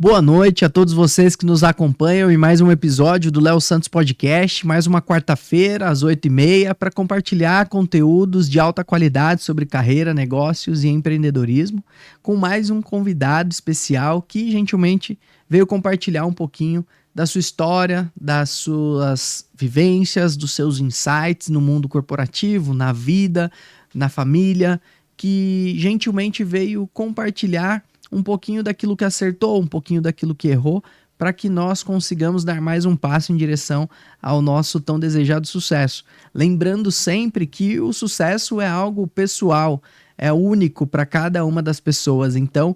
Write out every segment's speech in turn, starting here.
Boa noite a todos vocês que nos acompanham em mais um episódio do Léo Santos Podcast, mais uma quarta-feira às 8h30 para compartilhar conteúdos de alta qualidade sobre carreira, negócios e empreendedorismo, com mais um convidado especial que gentilmente veio compartilhar um pouquinho da sua história, das suas vivências, dos seus insights no mundo corporativo, na vida, na família, que gentilmente veio compartilhar um pouquinho daquilo que acertou, um pouquinho daquilo que errou, para que nós consigamos dar mais um passo em direção ao nosso tão desejado sucesso. Lembrando sempre que o sucesso é algo pessoal, é único para cada uma das pessoas. Então,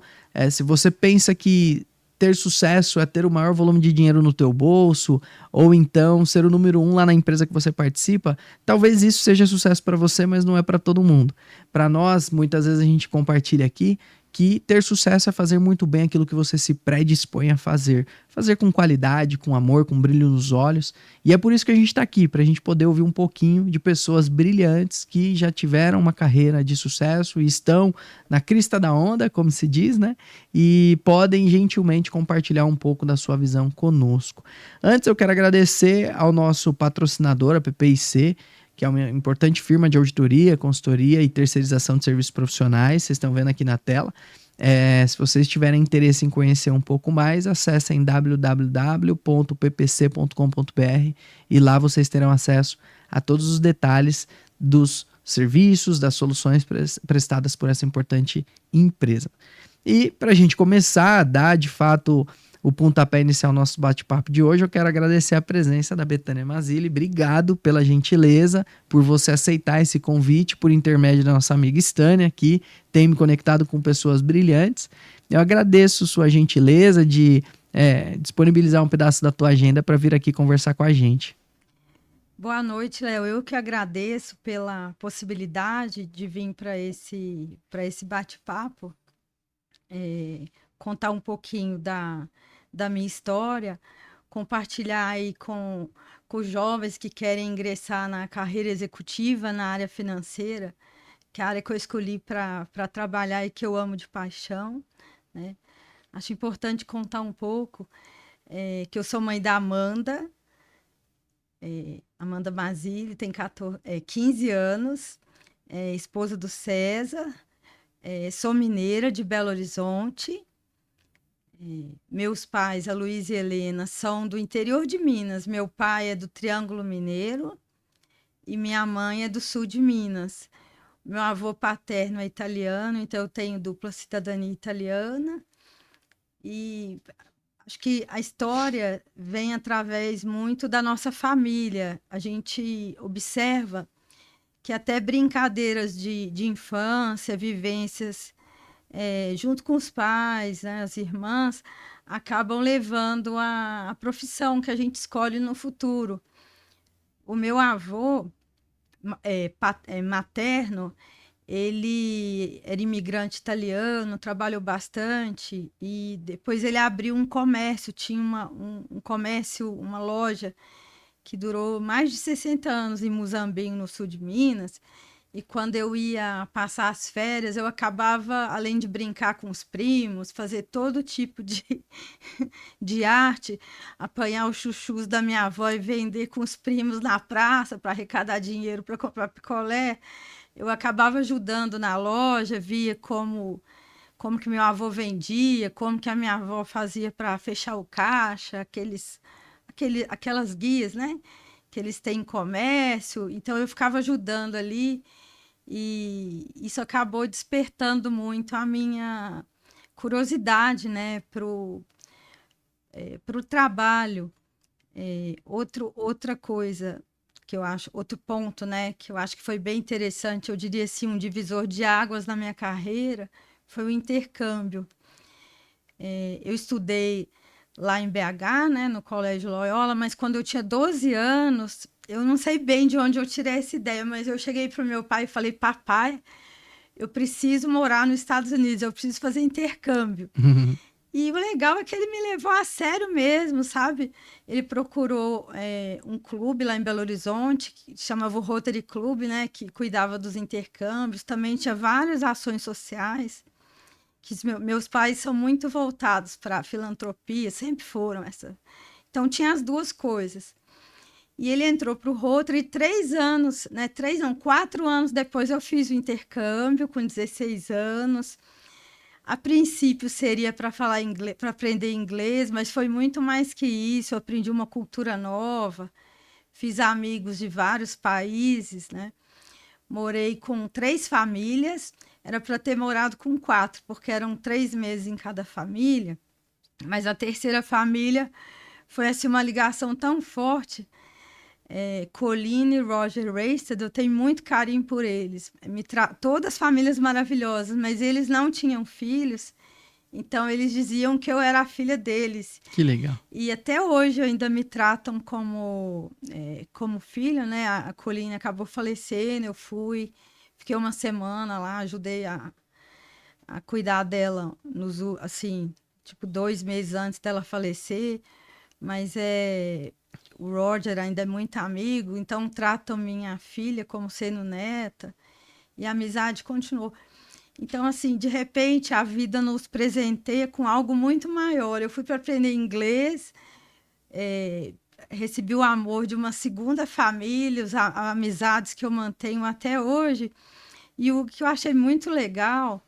se você pensa que ter sucesso é ter o maior volume de dinheiro no teu bolso, ou então ser o número 1 lá na empresa que você participa, talvez isso seja sucesso para você, mas não é para todo mundo. Para nós, muitas vezes a gente compartilha aqui que ter sucesso é fazer muito bem aquilo que você se predispõe a fazer. Fazer com qualidade, com amor, com brilho nos olhos. E é por isso que a gente está aqui, para a gente poder ouvir um pouquinho de pessoas brilhantes que já tiveram uma carreira de sucesso e estão na crista da onda, como se diz, né? E podem gentilmente compartilhar um pouco da sua visão conosco. Antes eu quero agradecer ao nosso patrocinador, a PPIC, que é uma importante firma de auditoria, consultoria e terceirização de serviços profissionais. Vocês estão vendo aqui na tela. Se vocês tiverem interesse em conhecer um pouco mais, acessem www.ppc.com.br e lá vocês terão acesso a todos os detalhes dos serviços, das soluções prestadas por essa importante empresa. E para a gente começar a dar, de fato, o pontapé inicial do nosso bate-papo de hoje, eu quero agradecer a presença da Betânia Mazzilli. Obrigado pela gentileza, por você aceitar esse convite por intermédio da nossa amiga Stânia, que tem me conectado com pessoas brilhantes. Eu agradeço sua gentileza de disponibilizar um pedaço da tua agenda para vir aqui conversar com a gente. Boa noite, Léo. Eu que agradeço pela possibilidade de vir para esse bate-papo, contar um pouquinho da minha história, compartilhar aí com os jovens que querem ingressar na carreira executiva, na área financeira, que é a área que eu escolhi para trabalhar e que eu amo de paixão, né? Acho importante contar um pouco que eu sou mãe da Amanda, Amanda Mazzilli, tem 15 anos, esposa do César, sou mineira de Belo Horizonte. Meus pais, a Luísa e a Helena, são do interior de Minas. Meu pai é do Triângulo Mineiro e minha mãe é do sul de Minas. Meu avô paterno é italiano, então eu tenho dupla cidadania italiana. E acho que a história vem através muito da nossa família. A gente observa que até brincadeiras de infância, vivências junto com os pais, né, as irmãs, acabam levando a profissão que a gente escolhe no futuro. O meu avô materno, ele era imigrante italiano, trabalhou bastante e depois ele abriu um comércio, tinha um comércio, uma loja que durou mais de 60 anos em Muzambinho, no sul de Minas. E quando eu ia passar as férias, eu acabava, além de brincar com os primos, fazer todo tipo de arte, apanhar os chuchus da minha avó e vender com os primos na praça para arrecadar dinheiro para comprar picolé. Eu acabava ajudando na loja, via como que meu avô vendia, como que a minha avó fazia para fechar o caixa, aquelas guias, né? Que eles têm em comércio. Então eu ficava ajudando ali. E isso acabou despertando muito a minha curiosidade, né, pro trabalho. Outra coisa que eu acho, outro ponto, né, que eu acho que foi bem interessante, eu diria assim, um divisor de águas na minha carreira, foi o intercâmbio. Eu estudei lá em BH, né, no Colégio Loyola, mas quando eu tinha 12 anos, eu não sei bem de onde eu tirei essa ideia, mas eu cheguei para o meu pai e falei: papai, eu preciso morar nos Estados Unidos, eu preciso fazer intercâmbio. E o legal é que ele me levou a sério mesmo, sabe? Ele procurou um clube lá em Belo Horizonte, que chamava o Rotary Club, né, que cuidava dos intercâmbios, também tinha várias ações sociais. que meus pais são muito voltados para filantropia, sempre foram essa. Então tinha as duas coisas. E ele entrou para o Rotary 3 anos, né? 3 não, 4 anos depois eu fiz o intercâmbio com 16 anos. A princípio seria para falar inglês, para aprender inglês, mas foi muito mais que isso. Eu aprendi uma cultura nova, fiz amigos de vários países, né? Morei com 3 famílias, era para ter morado com 4, porque eram 3 meses em cada família. Mas a terceira família foi assim uma ligação tão forte. Colleen e Roger Raisted, eu tenho muito carinho por eles. Todas famílias maravilhosas, mas eles não tinham filhos, então eles diziam que eu era a filha deles. Que legal. E até hoje ainda me tratam como filha, né? A Colleen acabou falecendo, eu fiquei uma semana lá, ajudei a cuidar dela, assim, tipo 2 meses antes dela falecer, mas o Roger ainda é muito amigo, então tratam minha filha como sendo neta, e a amizade continuou. Então, assim, de repente, a vida nos presenteia com algo muito maior. Eu fui para aprender inglês, recebi o amor de uma segunda família, as amizades que eu mantenho até hoje. E o que eu achei muito legal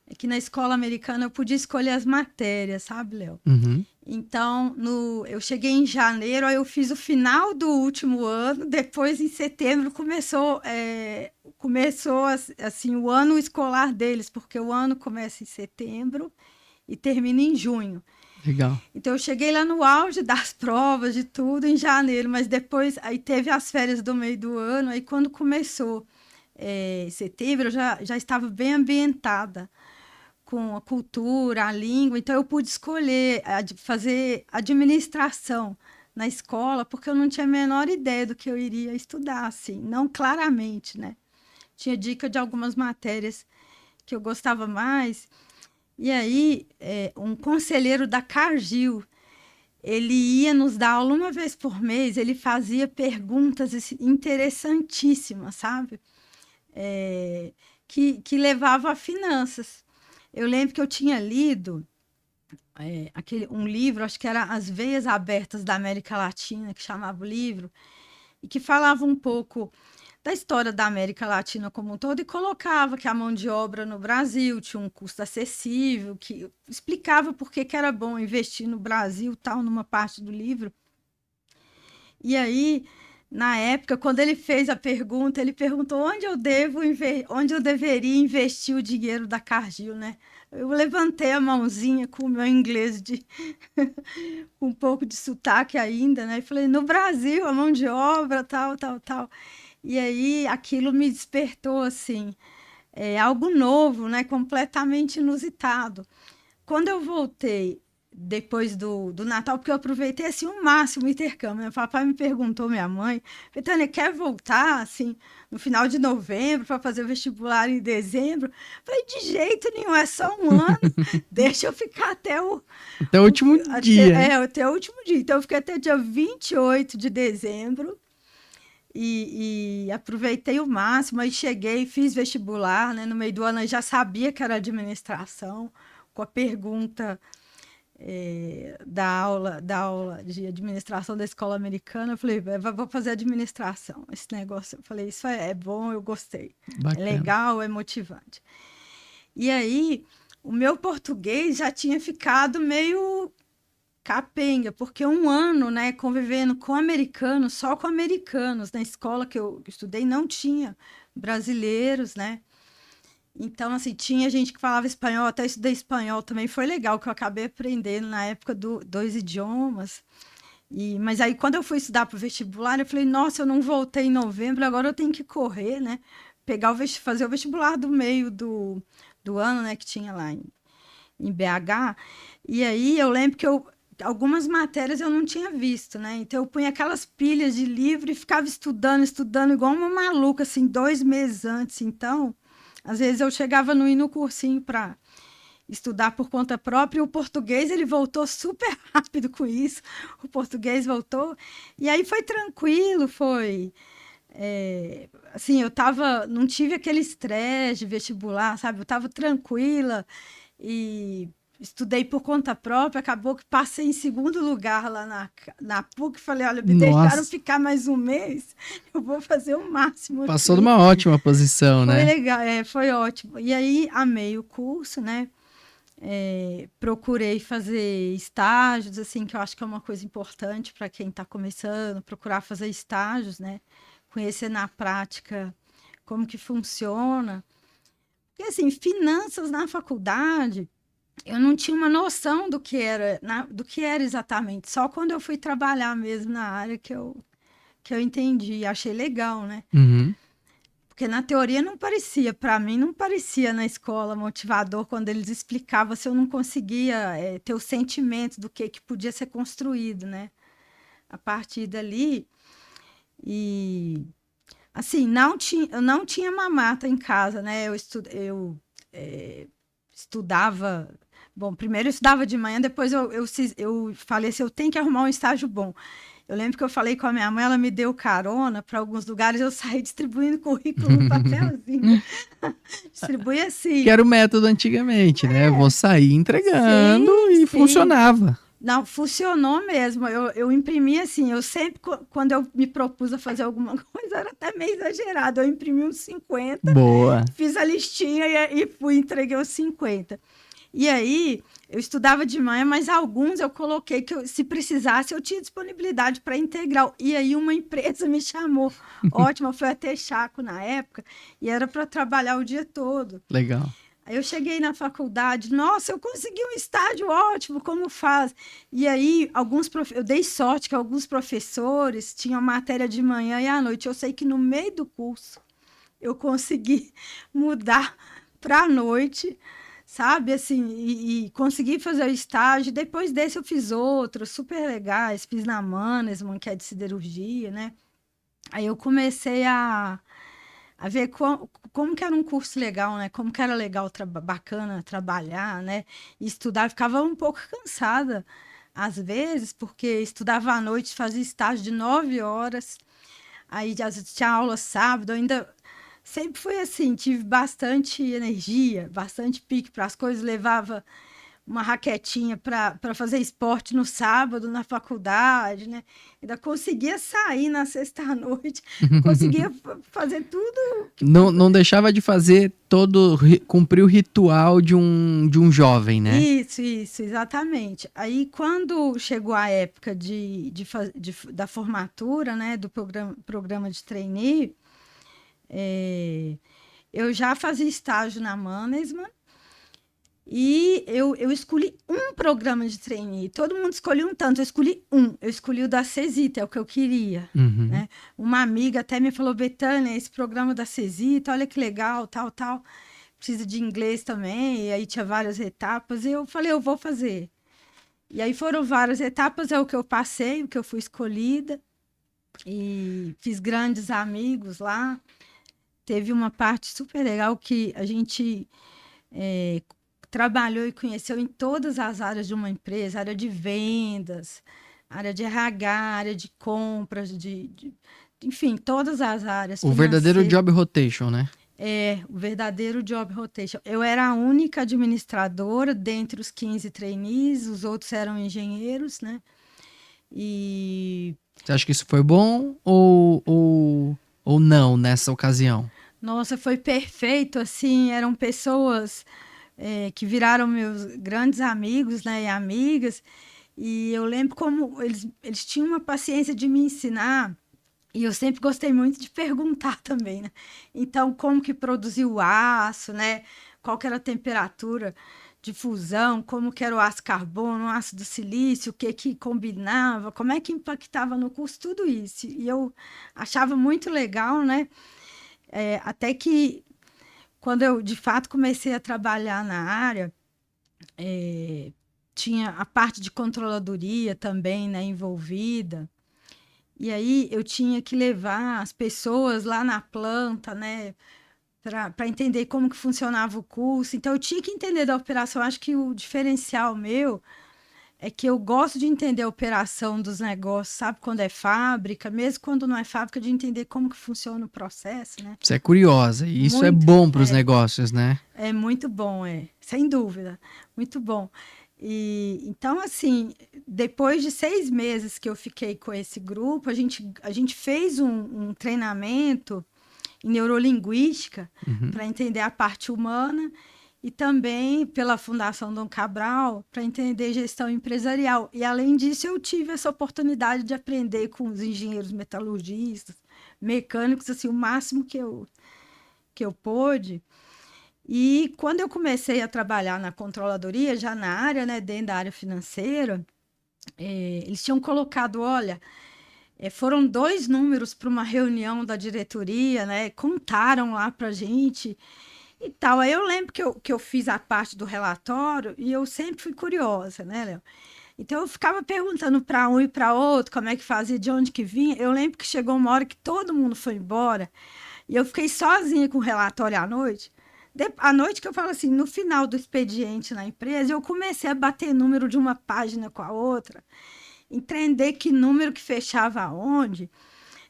é que na escola americana eu podia escolher as matérias, sabe, Léo? Uhum. Então, eu cheguei em janeiro, aí eu fiz o final do último ano, depois em setembro começou assim, o ano escolar deles, porque o ano começa em setembro e termina em junho. Legal. Então, eu cheguei lá no auge das provas, de tudo, em janeiro, mas depois, aí teve as férias do meio do ano, aí quando começou setembro, eu já estava bem ambientada com a cultura, a língua, então eu pude escolher fazer administração na escola, porque eu não tinha a menor ideia do que eu iria estudar, assim, não claramente, né? Tinha dica de algumas matérias que eu gostava mais, e aí um conselheiro da Cargill, ele ia nos dar aula uma vez por mês, ele fazia perguntas assim, interessantíssimas, sabe? Que levava a finanças. Eu lembro que eu tinha lido um livro, acho que era As Veias Abertas da América Latina, que chamava o livro, e que falava um pouco da história da América Latina como um todo e colocava que a mão de obra no Brasil tinha um custo acessível, que explicava por que era bom investir no Brasil, tal, numa parte do livro. E aí, na época, quando ele fez a pergunta, ele perguntou onde eu deveria investir o dinheiro da Cargill, né? Eu levantei a mãozinha com o meu inglês com um pouco de sotaque ainda, né? E falei, no Brasil, a mão de obra, tal, tal, tal. E aí, aquilo me despertou, assim, algo novo, né? Completamente inusitado. Quando eu voltei depois do Natal, porque eu aproveitei assim o máximo o intercâmbio, né? O papai me perguntou, minha mãe, Betânia, quer voltar assim no final de novembro para fazer o vestibular em dezembro? Eu falei, de jeito nenhum, é só um ano, deixa eu ficar até o último dia. Até o último dia. Então eu fiquei até dia 28 de dezembro. E aproveitei o máximo, aí cheguei, fiz vestibular, né? No meio do ano eu já sabia que era administração, com a pergunta da aula de administração da escola americana. Eu falei, vou fazer administração. Esse negócio, eu falei, isso é bom, eu gostei. Bacana. É legal, é motivante. E aí, o meu português já tinha ficado meio capenga, porque um ano, né, convivendo com americanos, só com americanos, na escola que eu estudei não tinha brasileiros, né? Então, assim, tinha gente que falava espanhol, até estudei espanhol também, foi legal, que eu acabei aprendendo na época dois idiomas. Mas aí, quando eu fui estudar para o vestibular, eu falei, nossa, eu não voltei em novembro, agora eu tenho que correr, né? Fazer o vestibular do meio do ano, né, que tinha lá em BH. E aí, eu lembro que algumas matérias eu não tinha visto, né? Então, eu punha aquelas pilhas de livro e ficava estudando igual uma maluca, assim, 2 meses antes. Então, às vezes eu chegava no cursinho para estudar por conta própria, e o português ele voltou super rápido com isso. O português voltou, e aí foi tranquilo, assim, não tive aquele estresse de vestibular, sabe? Eu estava tranquila, e estudei por conta própria, acabou que passei em segundo lugar lá na PUC, falei, olha, me deixaram ficar mais um mês, eu vou fazer o máximo. Passou numa ótima posição, foi né? Foi legal, foi ótimo. E aí, amei o curso, né? Procurei fazer estágios, assim, que eu acho que é uma coisa importante para quem está começando, procurar fazer estágios, né? Conhecer na prática como que funciona. Porque, assim, finanças na faculdade, eu não tinha uma noção do que era exatamente. Só quando eu fui trabalhar mesmo na área que eu entendi, achei legal, né? Uhum. Porque na teoria não parecia, para mim não parecia na escola motivador quando eles explicavam se eu não conseguia ter o sentimento do que podia ser construído, né? A partir dali. E assim, eu não tinha mamata em casa, né? Eu estudava. Bom, primeiro eu estudava de manhã, depois eu falei assim: eu tenho que arrumar um estágio bom. Eu lembro que eu falei com a minha mãe, ela me deu carona para alguns lugares, eu saí distribuindo currículo no papelzinho. Distribuí assim. Que era o método antigamente, né? Vou sair entregando sim, e funcionava. Não, funcionou mesmo. Eu imprimi assim, eu sempre, quando eu me propus a fazer alguma coisa, era até meio exagerado. Eu imprimi uns 50, Boa. fiz a listinha e fui, entreguei os 50. E aí, eu estudava de manhã, mas alguns eu coloquei que se precisasse, eu tinha disponibilidade para integral. E aí, uma empresa me chamou. Ótima, foi até Chaco na época, e era para trabalhar o dia todo. Legal. Aí eu cheguei na faculdade, nossa, eu consegui um estágio ótimo, como faz? E aí, eu dei sorte que alguns professores tinham matéria de manhã e à noite. Eu sei que no meio do curso eu consegui mudar para a noite, sabe? Assim, e consegui fazer o estágio. Depois desse eu fiz outros super legais, fiz na Mannesmann, que é de siderurgia, né? Aí eu comecei a ver como que era um curso legal, né? Como que era legal, bacana trabalhar, né? E estudar. Eu ficava um pouco cansada, às vezes, porque estudava à noite, fazia estágio de 9 horas, aí tinha aula sábado, ainda sempre foi assim, tive bastante energia, bastante pique para as coisas, levava uma raquetinha para fazer esporte no sábado, na faculdade, né? Ainda conseguia sair na sexta-noite, conseguia fazer tudo. Não deixava de fazer cumprir o ritual de um jovem, né? Isso, exatamente. Aí, quando chegou a época da formatura, né, do programa de trainee, eu já fazia estágio na Mannesmann, e eu escolhi um programa de trainee. Todo mundo escolheu um tanto, eu escolhi um. Eu escolhi o da Cesita, é o que eu queria. Uhum. Né? Uma amiga até me falou, Betânia, esse programa da Cesita, olha que legal, tal. Precisa de inglês também, e aí tinha várias etapas. E eu falei, eu vou fazer. E aí foram várias etapas, é o que eu passei, o que eu fui escolhida. E fiz grandes amigos lá. Teve uma parte super legal que a gente trabalhou e conheceu em todas as áreas de uma empresa, área de vendas, área de RH, área de compras, enfim, todas as áreas. O verdadeiro job rotation, né? O verdadeiro job rotation. Eu era a única administradora dentre os 15 trainees, os outros eram engenheiros, né? E... Você acha que isso foi bom ou não nessa ocasião? Nossa, foi perfeito, assim, eram pessoas que viraram meus grandes amigos, né, e amigas, e eu lembro como eles tinham uma paciência de me ensinar, e eu sempre gostei muito de perguntar também, né? Então, como que produzia o aço, né? Qual que era a temperatura de fusão, como que era o aço carbono, o ácido silício, o que que combinava, como é que impactava no curso, tudo isso. E eu achava muito legal, né? Até que quando eu de fato comecei a trabalhar na área, tinha a parte de controladoria também, né, envolvida. E aí eu tinha que levar as pessoas lá na planta, né, para entender como que funcionava o curso. Então eu tinha que entender da operação. Acho que o diferencial meu é que eu gosto de entender a operação dos negócios, sabe? Quando é fábrica, mesmo quando não é fábrica, de entender como que funciona o processo, né? Você é curiosa e isso é Muito, bom para os negócios, né? é muito bom, sem dúvida, muito bom. E então, assim, depois de 6 meses que eu fiquei com esse grupo, a gente fez um treinamento em neurolinguística Uhum. para entender a parte humana e também pela Fundação Dom Cabral para entender gestão empresarial. E além disso, eu tive essa oportunidade de aprender com os engenheiros metalurgistas, mecânicos, assim, o máximo que eu pude. E quando eu comecei a trabalhar na controladoria, já na área, né, dentro da área financeira, eles tinham colocado, olha, foram 2 números para uma reunião da diretoria, né, contaram lá para gente e tal. Aí eu lembro que eu fiz a parte do relatório e eu sempre fui curiosa, né, Léo? Então eu ficava perguntando para um e para outro como é que fazia, de onde que vinha. Eu lembro que chegou uma hora que todo mundo foi embora e eu fiquei sozinha com o relatório à noite. À noite que eu falo assim, no final do expediente na empresa, eu comecei a bater número de uma página com a outra, entender que número que fechava aonde.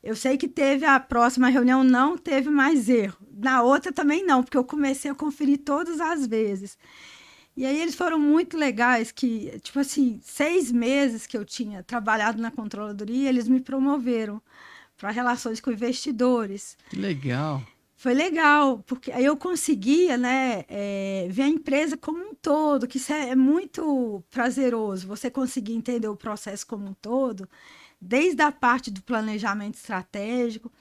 Eu sei que teve a próxima reunião, não teve mais erro. Na outra também não, porque eu comecei a conferir todas as vezes. E aí eles foram muito legais, que, tipo assim, 6 meses que eu tinha trabalhado na controladoria, eles me promoveram para relações com investidores. Que legal. Foi legal, porque aí eu conseguia, né, ver a empresa como um todo, que isso é muito prazeroso, você conseguir entender o processo como um todo, desde a parte do planejamento estratégico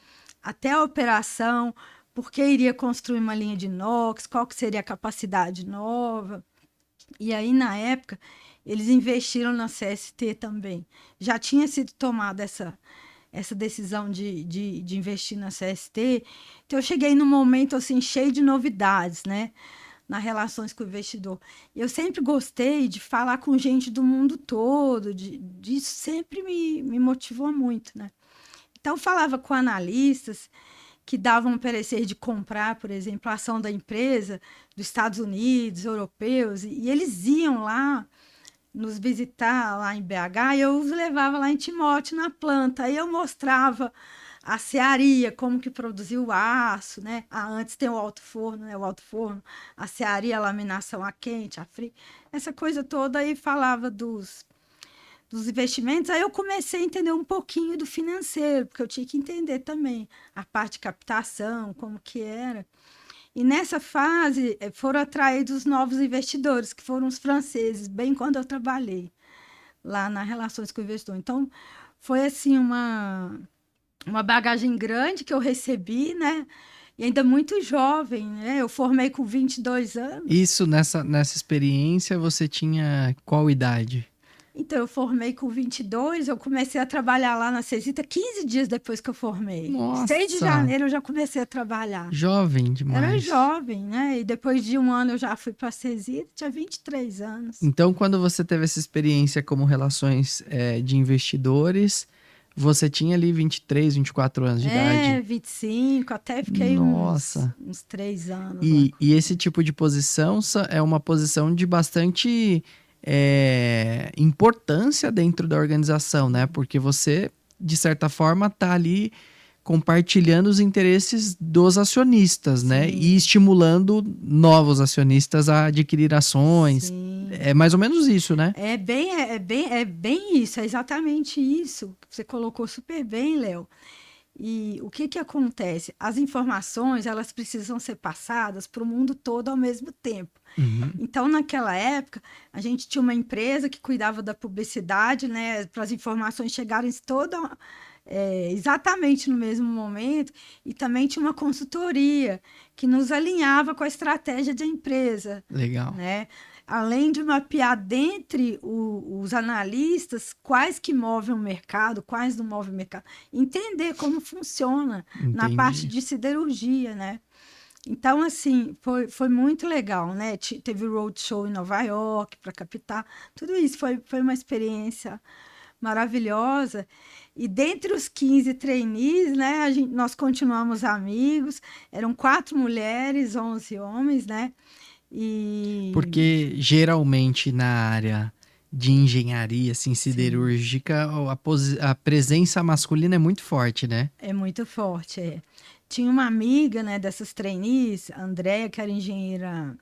até a operação, porque iria construir uma linha de inox, qual que seria a capacidade nova. E aí, na época, eles investiram na CST também. Já tinha sido tomada essa decisão de investir na CST. Então, eu cheguei num momento assim, cheio de novidades, né? Nas relações com o investidor. Eu sempre gostei de falar com gente do mundo todo, disso sempre me motivou muito, né? Então, falava com analistas que davam parecer de comprar, por exemplo, a ação da empresa dos Estados Unidos, europeus, e eles iam lá nos visitar lá em BH e eu os levava lá em Timóteo, na planta. Aí eu mostrava a cearia, como que produzia o aço, né? Antes tem o alto forno, né? O alto forno, a cearia, a laminação a quente, a fria, essa coisa toda. Aí falava dos investimentos. Aí eu comecei a entender um pouquinho do financeiro, porque eu tinha que entender também a parte de captação, como que era. E nessa fase foram atraídos novos investidores, que foram os franceses, bem quando eu trabalhei lá nas relações com o investidor. Então, foi assim uma bagagem grande que eu recebi, né? E ainda muito jovem, né? Eu formei com 22 anos. Isso, nessa experiência, você tinha qual idade? Então, eu formei com 22, eu comecei a trabalhar lá na Cesita 15 dias depois que eu formei. 6 de Nossa, janeiro eu já comecei a trabalhar. jovem Era demais. jovem, né? E depois de um ano eu já fui para a Cesita, tinha 23 anos. Então, quando você teve essa experiência como relações de investidores, você tinha ali 23, 24 anos de idade. 25, até fiquei Nossa. uns 3 anos lá. E esse tipo de posição é uma posição de bastante importância dentro da organização, né? Porque você, de certa forma, está ali compartilhando os interesses dos acionistas, né? Sim. E estimulando novos acionistas a adquirir ações. Sim. É mais ou menos isso, né? É bem isso, é exatamente isso. Você colocou super bem, Léo. E o que acontece? As informações, elas precisam ser passadas para o mundo todo ao mesmo tempo. Uhum. Então, naquela época, a gente tinha uma empresa que cuidava da publicidade, né, para as informações chegarem exatamente no mesmo momento, e também tinha uma consultoria que nos alinhava com a estratégia da empresa. Legal. Né? Além de mapear dentre os analistas quais que movem o mercado, quais não movem o mercado, entender como funciona na Entendi. parte de siderurgia, né? Então, assim, foi muito legal, né? Teve o roadshow em Nova York para captar, tudo isso foi uma experiência maravilhosa. E dentre os 15 trainees, né, nós continuamos amigos, eram 4 mulheres, 11 homens, né? Porque geralmente na área de engenharia, assim, Sim, siderúrgica, a presença masculina é muito forte, né? é muito forte, é. Tinha uma amiga, né, dessas trainees, a Andréia, que era engenheira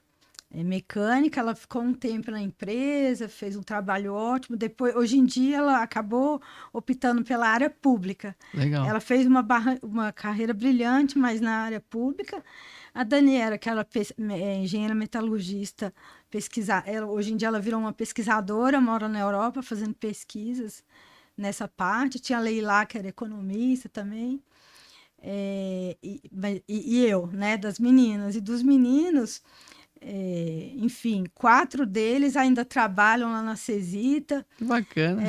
mecânica, ela ficou um tempo na empresa, fez um trabalho ótimo. Depois, hoje em dia, ela acabou optando pela área pública. Legal. Ela fez uma carreira brilhante, mas na área pública. A Daniela, que ela é engenheira metalurgista, hoje em dia ela virou uma pesquisadora, mora na Europa fazendo pesquisas nessa parte. Tinha a Leila, que era economista também. E eu, né, das meninas. E dos meninos, enfim, 4 deles ainda trabalham lá na Cesita, Que bacana.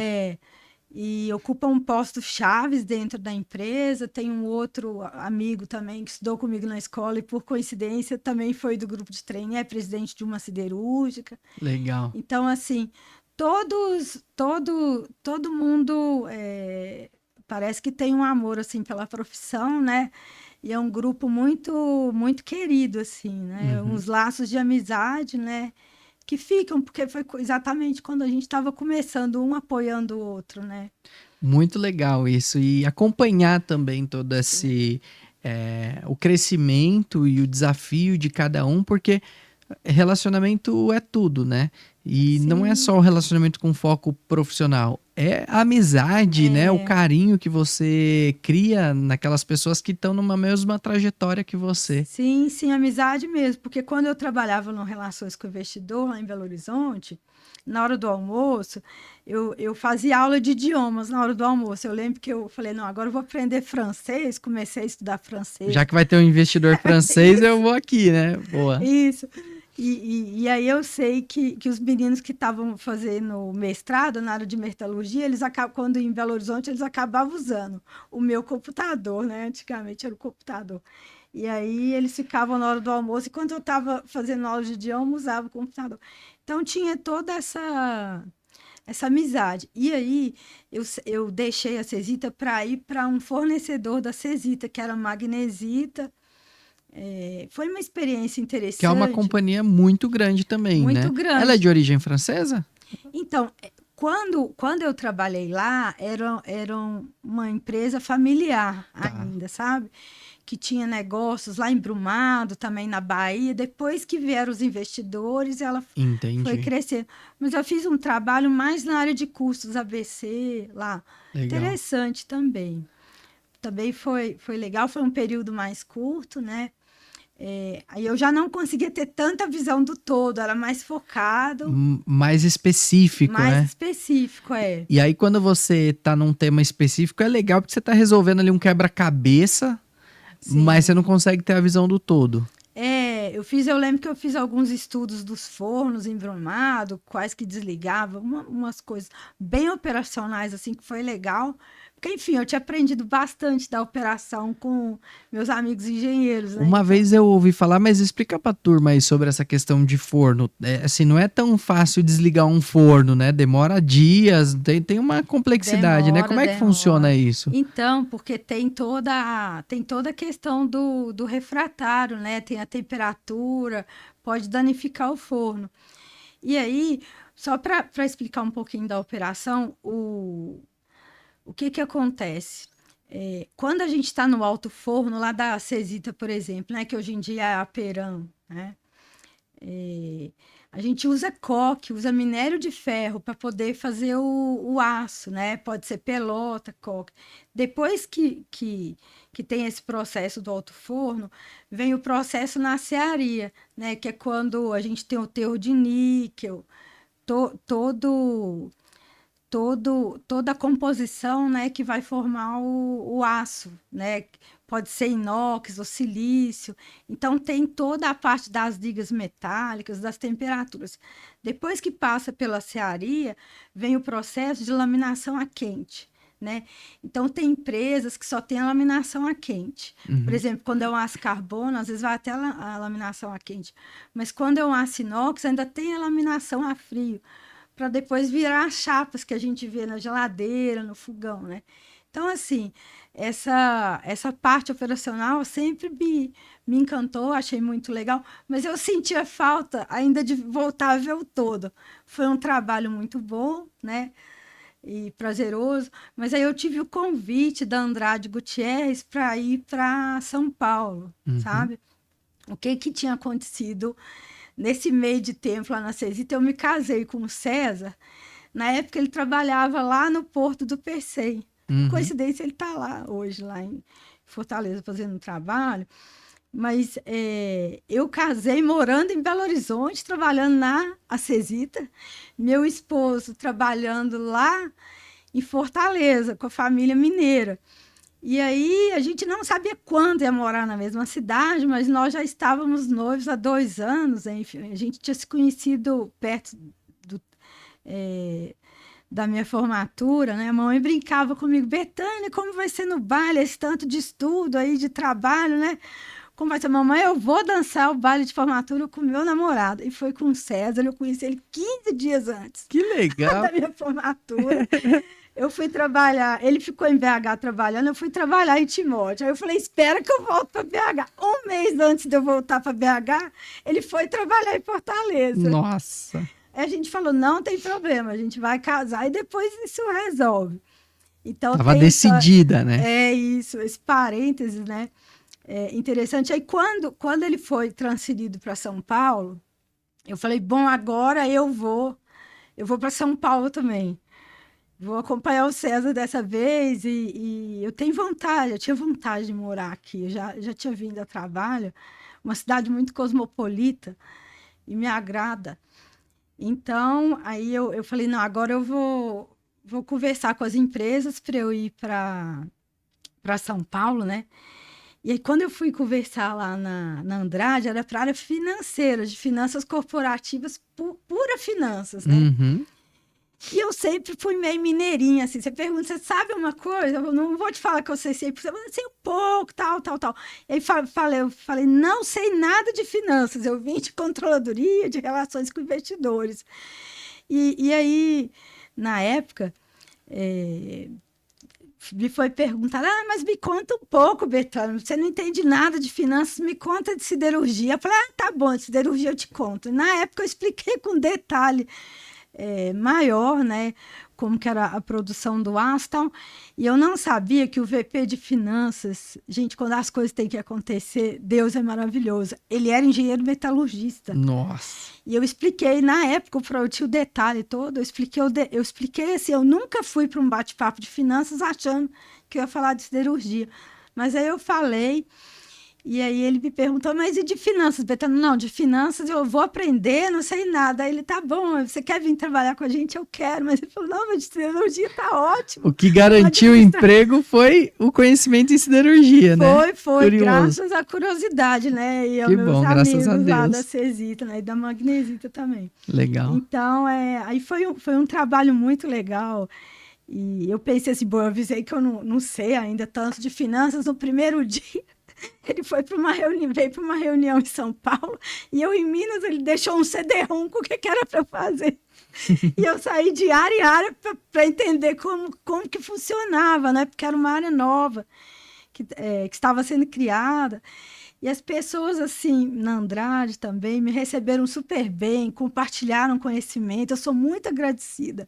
e ocupam postos chaves dentro da empresa. Tem um outro amigo também que estudou comigo na escola e, por coincidência, também foi do grupo de treino, é presidente de uma siderúrgica. Legal. Então, assim, todo mundo parece que tem um amor, assim, pela profissão, né? E é um grupo muito querido, assim, né? Uhum. Uns laços de amizade, né? Que ficam, porque foi exatamente quando a gente estava começando, um apoiando o outro, né? Muito legal isso. E acompanhar também todo esse. O crescimento e o desafio de cada um, porque relacionamento é tudo, né? E não é Sim, só o relacionamento com foco profissional, é a amizade, né? O é, carinho que você cria naquelas pessoas que estão numa mesma trajetória que você. sim, amizade mesmo, porque quando eu trabalhava no Relações com o Investidor, lá em Belo Horizonte, na hora do almoço, eu fazia aula de idiomas na hora do almoço. Eu lembro que eu falei, não, agora eu vou aprender francês, comecei a estudar Já francês. que vai ter um investidor francês, eu Isso. vou aqui, né? Boa. Isso. E aí eu sei que os meninos que estavam fazendo mestrado na área de metalurgia, quando em Belo Horizonte, eles acabavam usando o meu computador, né? Antigamente era o computador. E aí eles ficavam na hora do almoço, e quando eu estava fazendo aula de idioma, usava o computador. Então tinha toda essa amizade. E aí eu deixei a Cesita para ir para um fornecedor da Cesita, que era a Magnesita. Foi uma experiência Que é uma interessante, companhia muito grande também, muito né? Ela é grande. de origem francesa? Então, quando eu trabalhei lá, era uma empresa familiar Tá, ainda, sabe? Que tinha negócios lá em Brumado, também na Bahia. Depois que vieram os investidores, ela foi entendi. crescendo. Mas eu fiz um trabalho mais na área de custos ABC lá. Legal. Interessante também. Também foi legal, foi um período mais curto, né? Aí eu já não conseguia ter tanta visão do todo, era mais focado, Mais específico, mais né? específico, é. E aí, quando você tá num tema específico, é legal porque você tá resolvendo ali um quebra-cabeça, mas você Sim. não consegue ter a visão do todo. Eu lembro que eu fiz alguns estudos dos fornos embrumados, quais que desligavam, umas coisas bem operacionais, assim, que foi legal. Porque, enfim, eu tinha aprendido bastante da operação com meus amigos engenheiros, né? Uma Então, vez eu ouvi falar, mas explica pra turma aí sobre essa questão de forno. Assim, não é tão fácil desligar um forno, né? Demora dias, tem uma complexidade, né? Como é que funciona demora. isso? Então, porque tem toda a questão do refratário, né? Tem a temperatura, pode danificar o forno. E aí, só para explicar um pouquinho da operação, o que que acontece? Quando a gente está no alto forno, lá da Cesita, por exemplo, né, que hoje em dia é a Peram, né? É, a gente usa coque, usa minério de ferro para poder fazer o aço, né? Pode ser pelota, coque. Depois que tem esse processo do alto forno, vem o processo na serraria, né? Que é quando a gente tem o teor de níquel, to- todo toda a composição, né, que vai formar o aço, né? Pode ser inox ou silício. Então tem toda a parte das ligas metálicas, das temperaturas. Depois que passa pela serraria, vem o processo de laminação a quente, né? Então tem empresas que só têm a laminação a quente. Por Uhum. exemplo, quando é um aço carbono, às vezes vai até a laminação a quente. Mas quando é um aço inox, ainda tem a laminação a frio para depois virar as chapas que a gente vê na geladeira, no fogão, né? Então, assim, essa parte operacional sempre me encantou, achei muito legal, mas eu sentia falta ainda de voltar a ver o todo. Foi um trabalho muito bom, né? E prazeroso, mas aí eu tive o convite da Andrade Gutierrez para ir para São Paulo, Uhum. sabe? O que que tinha acontecido nesse meio de tempo lá na Cesita? Eu me casei com o César. Na época ele trabalhava lá no Porto do Pecém. Por Uhum. coincidência, ele está lá hoje, lá em Fortaleza, fazendo um trabalho. Mas eu casei morando em Belo Horizonte, trabalhando na Acesita. Meu esposo trabalhando lá em Fortaleza, com a família mineira. E aí a gente não sabia quando ia morar na mesma cidade, mas nós já estávamos noivos há 2 anos. Enfim, a gente tinha se conhecido perto do, eh, da minha formatura, né? A mamãe brincava comigo, Betânia, como vai ser no baile, esse tanto de estudo aí, de trabalho, né? Como vai ser, mamãe, eu vou dançar o baile de formatura com meu namorado. E foi com o César, eu conheci ele 15 dias antes Que da legal. minha formatura. Eu fui trabalhar, ele ficou em BH trabalhando, eu fui trabalhar em Timóteo. Aí eu falei, espera que eu volto para BH. Um mês antes de eu voltar para BH, ele foi trabalhar em Fortaleza. Nossa. Aí a gente falou, não tem problema, a gente vai casar e depois isso resolve. Então Tava tem isso, decidida, né? isso, esse parênteses, né? É interessante. Aí quando ele foi transferido para São Paulo, eu falei, bom, agora eu vou para São Paulo também. Vou acompanhar o César dessa vez e eu tenho vontade, eu tinha vontade de morar aqui. Eu já tinha vindo a trabalho, uma cidade muito cosmopolita e me agrada. Então, aí eu falei, não, agora vou conversar com as empresas para eu ir para São Paulo, né? E aí, quando eu fui conversar lá na Andrade, era para a área financeira, de finanças corporativas, pura finanças, né? Uhum. E eu sempre fui meio mineirinha, assim. Você pergunta, você sabe uma coisa? Eu não vou te falar que eu sei 100%, mas eu sei um pouco, tal, tal, tal. E aí eu falei, não sei nada de finanças. Eu vim de controladoria, de relações com investidores. E aí, na época, me foi perguntar, mas me conta um pouco, Betânia, você não entende nada de finanças, me conta de siderurgia. Eu falei, tá bom, de siderurgia eu te conto. Na época eu expliquei com detalhe maior, né, como que era a produção do aço e tal, e eu não sabia que o VP de finanças, gente, quando as coisas têm que acontecer, Deus é maravilhoso, ele era engenheiro metalurgista. Nossa. E eu expliquei, na época, eu tinha o detalhe todo, eu expliquei assim, eu nunca fui para um bate-papo de finanças achando que eu ia falar de siderurgia, mas aí eu falei. E aí ele me perguntou, mas e de finanças, Betânia? Não, de finanças eu vou aprender, não sei nada. Aí ele, tá bom, você quer vir trabalhar com a gente? Eu quero. Mas ele falou, não, mas de siderurgia tá O ótimo. que garantiu o emprego foi o conhecimento em siderurgia, né? Foi, Curioso. graças à curiosidade, né? E aos Que meus bom, graças a amigos lá da Deus. Cesita, né? E da Magnesita também. Legal. Então, aí foi um trabalho muito legal. E eu pensei assim, bom, eu avisei que eu não sei ainda tanto de finanças no primeiro dia. Ele foi para uma reunião, veio para uma reunião em São Paulo e eu em Minas, ele deixou um CD-ROM com o que era para fazer. E eu saí de área em área para entender como que funcionava, né? Porque era uma área nova que estava sendo criada. E as pessoas, assim, na Andrade também, me receberam super bem, compartilharam conhecimento. Eu sou muito agradecida.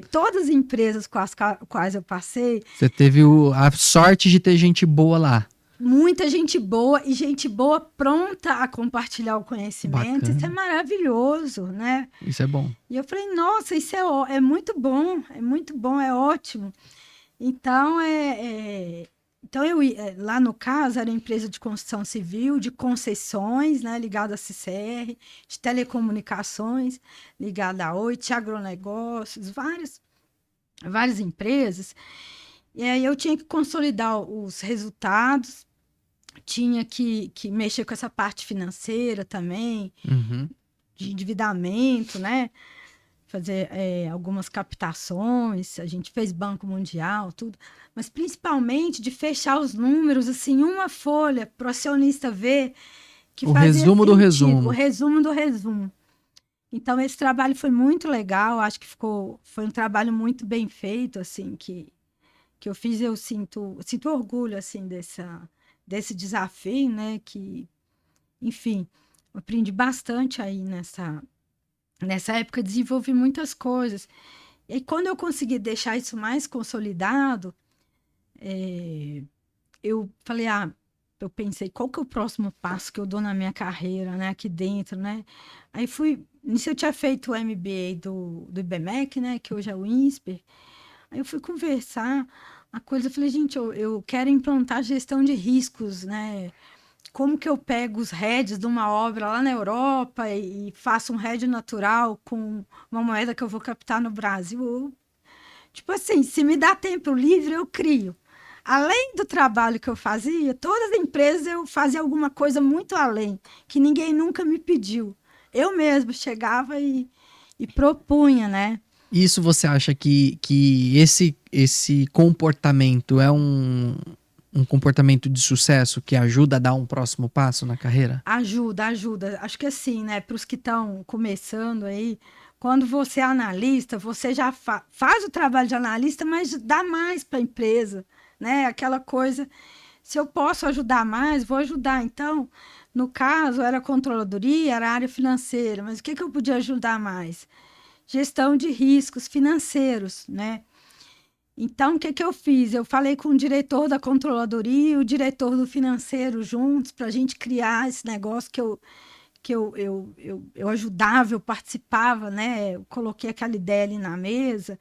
Todas as empresas com as quais eu passei, Você teve a sorte de ter gente boa lá. muita gente boa e gente boa pronta a compartilhar o conhecimento. Isso é Bacana. maravilhoso, né? Isso é bom. E eu falei, nossa, isso é muito bom, é ótimo. Então, então lá no caso, era empresa de construção civil, de concessões, né, ligada à CCR, de telecomunicações, ligada à Oi, de agronegócios, várias empresas. E aí eu tinha que consolidar os resultados, tinha que mexer com essa parte financeira também, Uhum. de endividamento, né? Fazer algumas captações, a gente fez Banco Mundial, tudo, mas principalmente de fechar os números, assim, uma folha para o acionista ver que O fazia resumo do sentido, o resumo. resumo do resumo. Então, esse trabalho foi muito legal, acho que foi um trabalho muito bem feito, assim, que que eu fiz, eu sinto orgulho, assim, desse desafio, né? Que, enfim, eu aprendi bastante aí nessa época, desenvolvi muitas coisas. E aí, quando eu consegui deixar isso mais consolidado, eu falei, eu pensei, qual que é o próximo passo que eu dou na minha carreira, né, aqui dentro, né? Aí nisso eu tinha feito o MBA do IBMEC, né, que hoje é o INSPER. Aí eu fui conversar, eu falei, gente, eu quero implantar gestão de riscos, né? Como que eu pego os hedges de uma obra lá na Europa e faço um hedge natural com uma moeda que eu vou captar no Brasil? Tipo assim, se me dá tempo livre, eu crio. Além do trabalho que eu fazia, todas as empresas eu fazia alguma coisa muito além, que ninguém nunca me pediu. Eu mesmo chegava e propunha, né? Isso você acha que esse comportamento é um comportamento de sucesso que ajuda a dar um próximo passo na carreira? Ajuda, ajuda. Acho que assim, né, para os que estão começando aí, quando você é analista, você já faz o trabalho de analista, mas dá mais para a empresa, né? Aquela coisa, se eu posso ajudar mais, vou ajudar. Então, no caso, era controladoria, era área financeira, mas o que eu podia ajudar mais? Gestão de riscos financeiros, né? Então, o que eu fiz? Eu falei com o diretor da controladoria e o diretor do financeiro juntos para a gente criar esse negócio que eu ajudava, eu participava, né? Eu coloquei aquela ideia ali na mesa.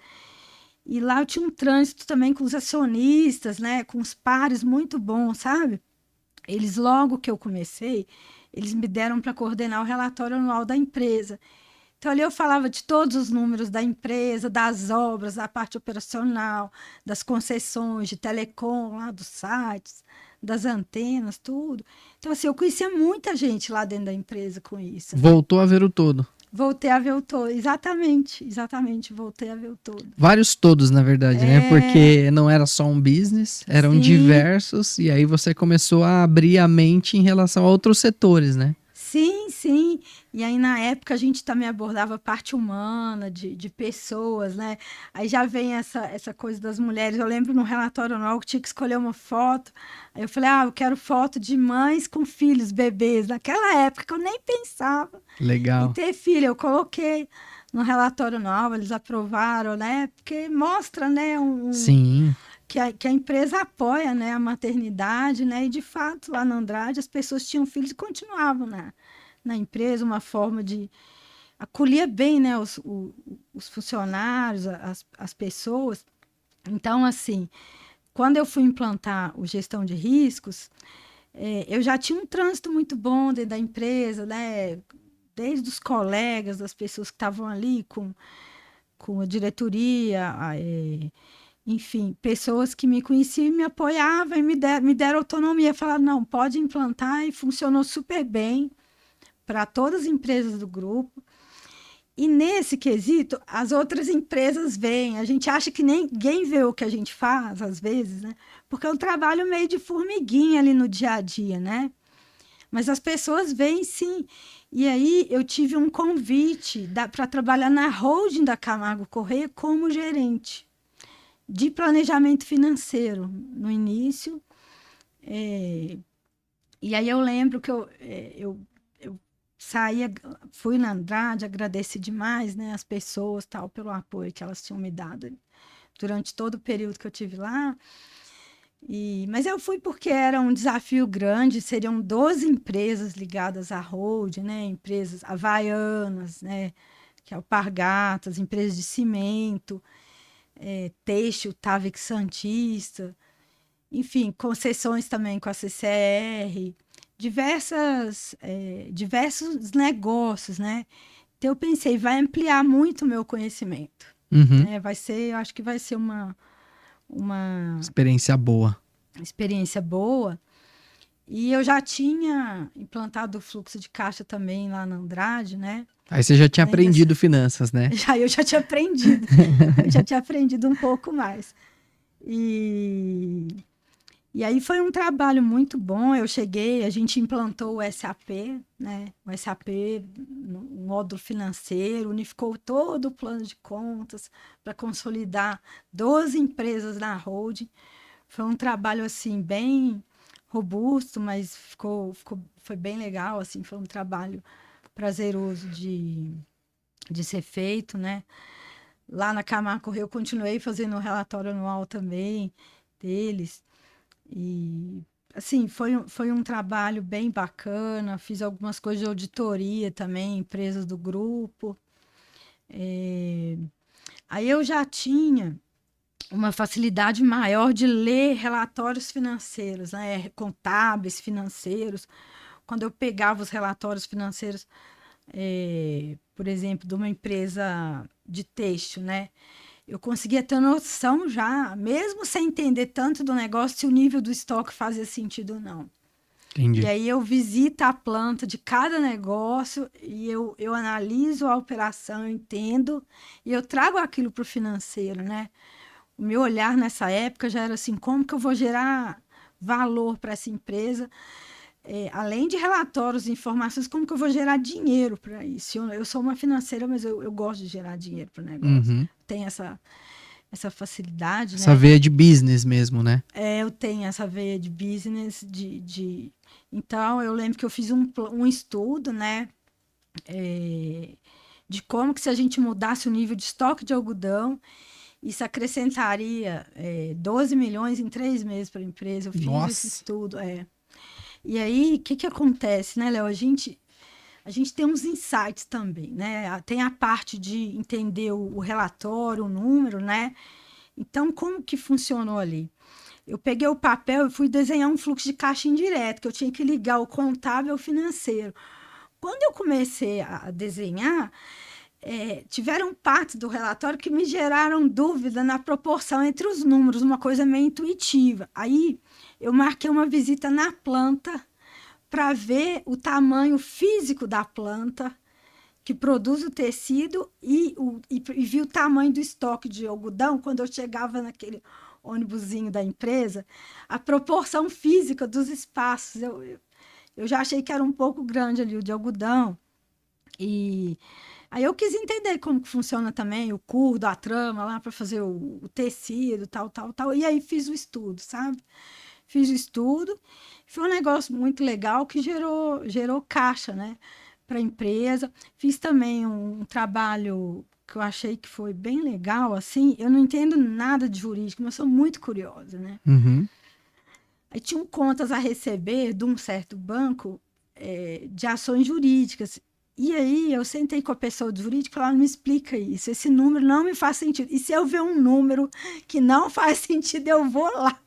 E lá eu tinha um trânsito também com os acionistas, né? Com os pares muito bom, sabe? Eles, logo que eu comecei, eles me deram para coordenar o relatório anual da empresa. Então, ali eu falava de todos os números da empresa, das obras, da parte operacional, das concessões de telecom, lá dos sites, das antenas, tudo. Então, assim, eu conhecia muita gente lá dentro da empresa com isso, né? Voltou a ver o todo. Voltei a ver o todo, exatamente, voltei a ver o todo. Vários todos, na verdade, né? Porque não era só um business, eram Sim. diversos, e aí você começou a abrir a mente em relação a outros setores, né? Sim, sim. E aí, na época, a gente também abordava a parte humana de pessoas, né? Aí já vem essa coisa das mulheres. Eu lembro no relatório anual que tinha que escolher uma foto. Aí eu falei, eu quero foto de mães com filhos, bebês. Naquela época que eu nem pensava em Legal. ter filho. Eu coloquei no relatório anual, eles aprovaram, né? Porque mostra, né, Sim. que a empresa apoia, né, a maternidade, né? E de fato, lá na Andrade, as pessoas tinham filhos e continuavam na empresa, uma forma de acolher bem, né, os funcionários, as pessoas. Então, assim, quando eu fui implantar o gestão de riscos, eu já tinha um trânsito muito bom dentro da empresa, né? Desde os colegas, das pessoas que estavam ali com a diretoria, enfim, pessoas que me conheciam e me apoiavam e me deram autonomia. Falaram, não, pode implantar, e funcionou super bem para todas as empresas do grupo. E nesse quesito, as outras empresas veem. A gente acha que ninguém vê o que a gente faz, às vezes, né? Porque é um trabalho meio de formiguinha ali no dia a dia, né? Mas as pessoas veem, sim. E aí eu tive um convite para trabalhar na holding da Camargo Corrêa como gerente de planejamento financeiro no início. E aí eu lembro que eu saí, fui na Andrade, agradeci demais, né, as pessoas tal, pelo apoio que elas tinham me dado durante todo o período que eu tive lá. Mas eu fui porque era um desafio grande, seriam 12 empresas ligadas à holding, né, empresas havaianas, né, que é o Alpargatas, empresas de cimento, têxtil, Tavex Santista, enfim, concessões também com a CCR, diversos negócios, né? Então eu pensei, vai ampliar muito o meu conhecimento. Uhum. Né? Eu acho que vai ser uma Experiência boa. experiência boa. E eu já tinha implantado o fluxo de caixa também lá na Andrade, né? Aí você já tinha aprendido finanças, né? Eu já tinha aprendido. Eu já tinha aprendido um pouco mais. E aí foi um trabalho muito bom. Eu cheguei, a gente implantou o SAP, né? O SAP, no módulo financeiro, unificou todo o plano de contas para consolidar 12 empresas na holding. Foi um trabalho assim bem robusto, mas foi bem legal, assim, foi um trabalho prazeroso de ser feito, né? Lá na Camargo eu continuei fazendo o relatório anual também deles. E, assim, foi um trabalho bem bacana. Fiz algumas coisas de auditoria também, empresas do grupo. É, Aí eu já tinha uma facilidade maior de ler relatórios financeiros, né? Contábeis, financeiros. Quando eu pegava os relatórios financeiros, por exemplo, de uma empresa de têxtil, né? Eu conseguia ter noção já, mesmo sem entender tanto do negócio, se o nível do estoque fazia sentido ou não. E Entendi. aí eu visito a planta de cada negócio e eu analiso a operação, eu entendo e eu trago aquilo para o financeiro, né? O meu olhar nessa época já era assim, como que eu vou gerar valor para essa empresa? Além de relatórios e informações, como que eu vou gerar dinheiro para isso? Eu sou uma financeira, mas eu gosto de gerar dinheiro para o negócio. Uhum. Tem essa facilidade, Essa né? veia de business mesmo, né? Eu tenho essa veia de business, Então, eu lembro que eu fiz um estudo, né? De como que se a gente mudasse o nível de estoque de algodão, isso acrescentaria 12 milhões em 3 meses para a empresa. Eu fiz esse Nossa. estudo, E aí, o que que acontece, né, Léo? A gente tem uns insights também, né? Tem a parte de entender o relatório, o número, né? Então, como que funcionou ali? Eu peguei o papel e fui desenhar um fluxo de caixa indireto, que eu tinha que ligar o contábil ao financeiro. Quando eu comecei a desenhar, tiveram partes do relatório que me geraram dúvida na proporção entre os números, uma coisa meio intuitiva. Aí eu marquei uma visita na planta para ver o tamanho físico da planta que produz o tecido e vi o tamanho do estoque de algodão quando eu chegava naquele ônibusinho da empresa, a proporção física dos espaços. Eu já achei que era um pouco grande ali o de algodão. E aí eu quis entender como que funciona também o curdo, a trama lá para fazer o tecido, tal, tal, tal. E aí fiz o estudo, sabe? Fiz o estudo. Foi um negócio muito legal que gerou caixa, né? Para a empresa. Fiz também um trabalho que eu achei que foi bem legal, assim. Eu não entendo nada de jurídico, mas sou muito curiosa, né? Uhum. Aí tinham contas a receber de um certo banco de ações jurídicas. E aí eu sentei com a pessoa do jurídico e falei, me explica isso, esse número não me faz sentido. E se eu ver um número que não faz sentido, eu vou lá.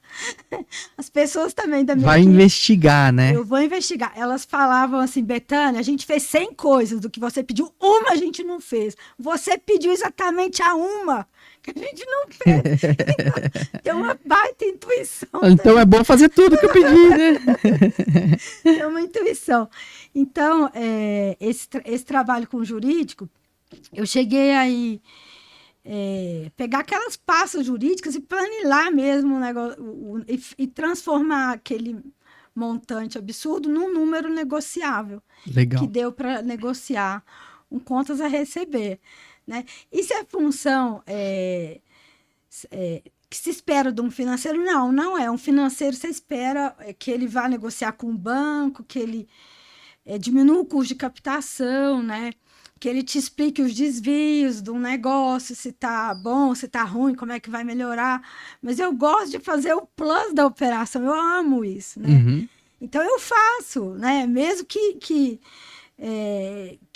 As pessoas também da minha Vai equipe, investigar, né? eu vou investigar. Elas falavam assim, Betânia, a gente fez 100 coisas do que você pediu, uma a gente não fez. Você pediu exatamente a uma que a gente não fez. Então, tem uma baita intuição. Então é bom fazer tudo que eu pedi, né? Tem uma intuição. Então, esse trabalho com o jurídico, eu cheguei aí pegar aquelas pastas jurídicas e planilar mesmo o negócio, e transformar aquele montante absurdo num número negociável, que Legal. deu para negociar um contas a receber, né? E se a função que se espera de um financeiro, não é. Um financeiro você espera que ele vá negociar com o banco, que ele diminua o custo de captação, né? Que ele te explique os desvios do negócio, se tá bom, se tá ruim, como é que vai melhorar. Mas eu gosto de fazer o plus da operação, eu amo isso, né? Uhum. Então eu faço, né? Mesmo que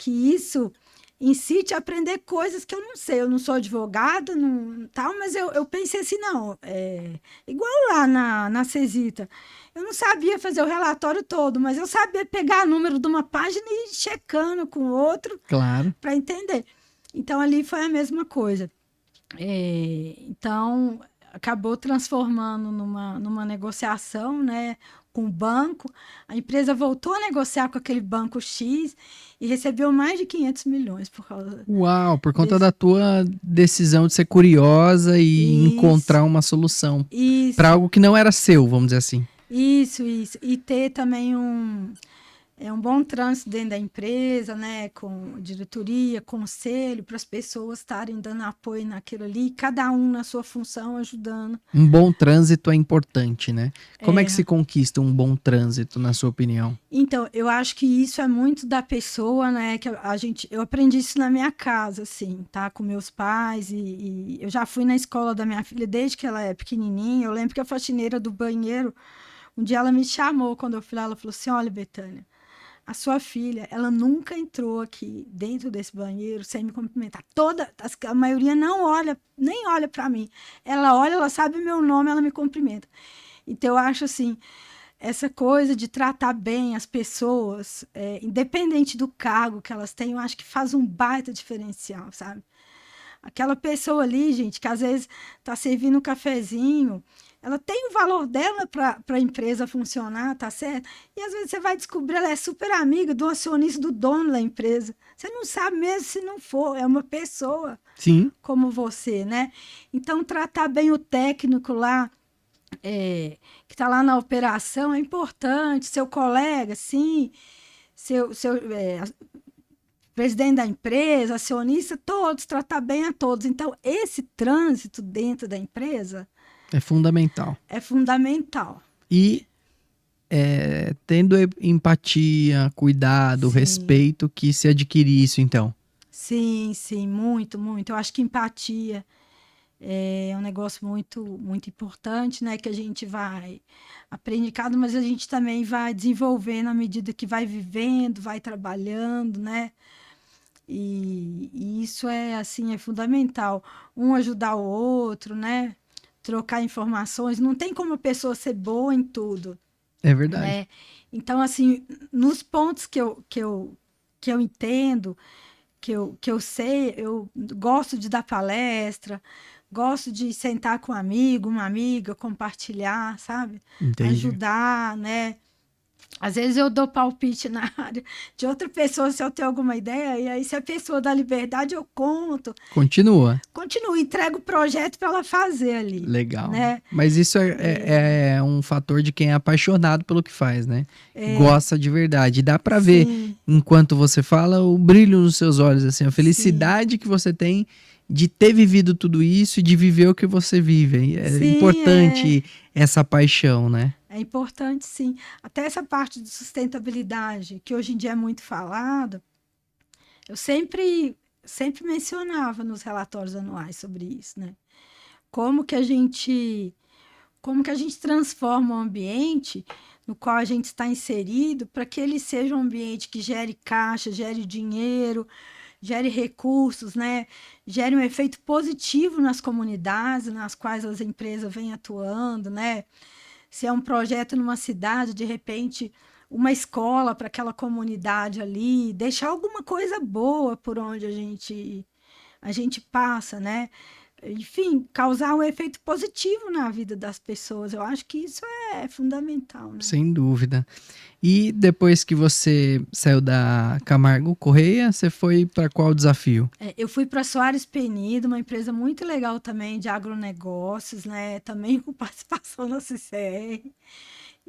isso incite a aprender coisas que eu não sei. Eu não sou advogada, não, tal, mas eu pensei assim, não, igual lá na Cesita. Eu não sabia fazer o relatório todo, mas eu sabia pegar o número de uma página e ir checando com o outro Claro. para entender. Então ali foi a mesma coisa. Então acabou transformando numa negociação, né? com o banco, a empresa voltou a negociar com aquele banco X e recebeu mais de 500 milhões por causa Uau, por conta desse. da tua decisão de ser curiosa e Isso, encontrar uma solução para isso, algo que não era seu, vamos dizer assim. isso. E ter também um bom trânsito dentro da empresa, né? Com diretoria, conselho, para as pessoas estarem dando apoio naquilo ali, cada um na sua função ajudando. Um bom trânsito é importante, né? Como é que se É. conquista um bom trânsito, na sua opinião? Então, eu acho que isso é muito da pessoa, né? Que eu aprendi isso na minha casa, assim, tá? Com meus pais e eu já fui na escola da minha filha desde que ela é pequenininha. Eu lembro que a faxineira do banheiro, um dia ela me chamou quando eu fui lá, ela falou assim: olha, Betânia, a sua filha, ela nunca entrou aqui dentro desse banheiro sem me cumprimentar. A maioria não olha, nem olha para mim. Ela olha, ela sabe o meu nome, ela me cumprimenta. Então, eu acho assim, essa coisa de tratar bem as pessoas, independente do cargo que elas têm, eu acho que faz um baita diferencial, sabe? Aquela pessoa ali, gente, que às vezes está servindo um cafezinho, ela tem o valor dela para a empresa funcionar, tá certo? E às vezes você vai descobrir, ela é super amiga do acionista, do dono da empresa. Você não sabe mesmo se não for, é uma pessoa Sim, como você, né? Então, tratar bem o técnico lá, que está lá na operação, é importante. Seu colega, sim, seu presidente da empresa, acionista, todos, tratar bem a todos. Então, esse trânsito dentro da empresa é fundamental. é fundamental. E tendo empatia, cuidado, Sim, respeito, que se adquire isso, então. sim, muito, muito. Eu acho que empatia é um negócio muito, muito importante, né? Que a gente vai aprendendo, mas a gente também vai desenvolvendo à medida que vai vivendo, vai trabalhando, né? E isso é assim, é fundamental. Um ajudar o outro, né? Trocar informações. Não tem como a pessoa ser boa em tudo, É verdade. né? Então, assim, nos pontos que eu entendo, que eu sei, eu gosto de dar palestra, gosto de sentar com um amigo, uma amiga, compartilhar, sabe? Entendi. Ajudar, né? Às vezes eu dou palpite na área de outra pessoa se eu tenho alguma ideia, e aí se a pessoa dá liberdade, eu conto. Continua. Continuo, entrego o projeto para ela fazer ali, Legal. né? Mas isso é um fator de quem é apaixonado pelo que faz, né? É, Gosta de verdade. E dá pra ver, sim, enquanto você fala, o brilho nos seus olhos, assim, a sim. felicidade que você tem de ter vivido tudo isso e de viver o que você vive. É Sim, é. importante essa paixão, né? É importante, sim. Até essa parte de sustentabilidade, que hoje em dia é muito falado, eu sempre mencionava nos relatórios anuais sobre isso, né? Como que a gente, como que a gente transforma o ambiente no qual a gente está inserido para que ele seja um ambiente que gere caixa, gere dinheiro, gere recursos, né? Gere um efeito positivo nas comunidades nas quais as empresas vêm atuando, né? Se é um projeto numa cidade, de repente, uma escola para aquela comunidade ali, deixar alguma coisa boa por onde a gente passa, né? Enfim, causar um efeito positivo na vida das pessoas. Eu acho que isso é fundamental, né? Sem dúvida. E depois que você saiu da Camargo Correia, você foi para qual desafio? Eu fui para Soares Penido, uma empresa muito legal também de agronegócios, né? Também com participação na CCR.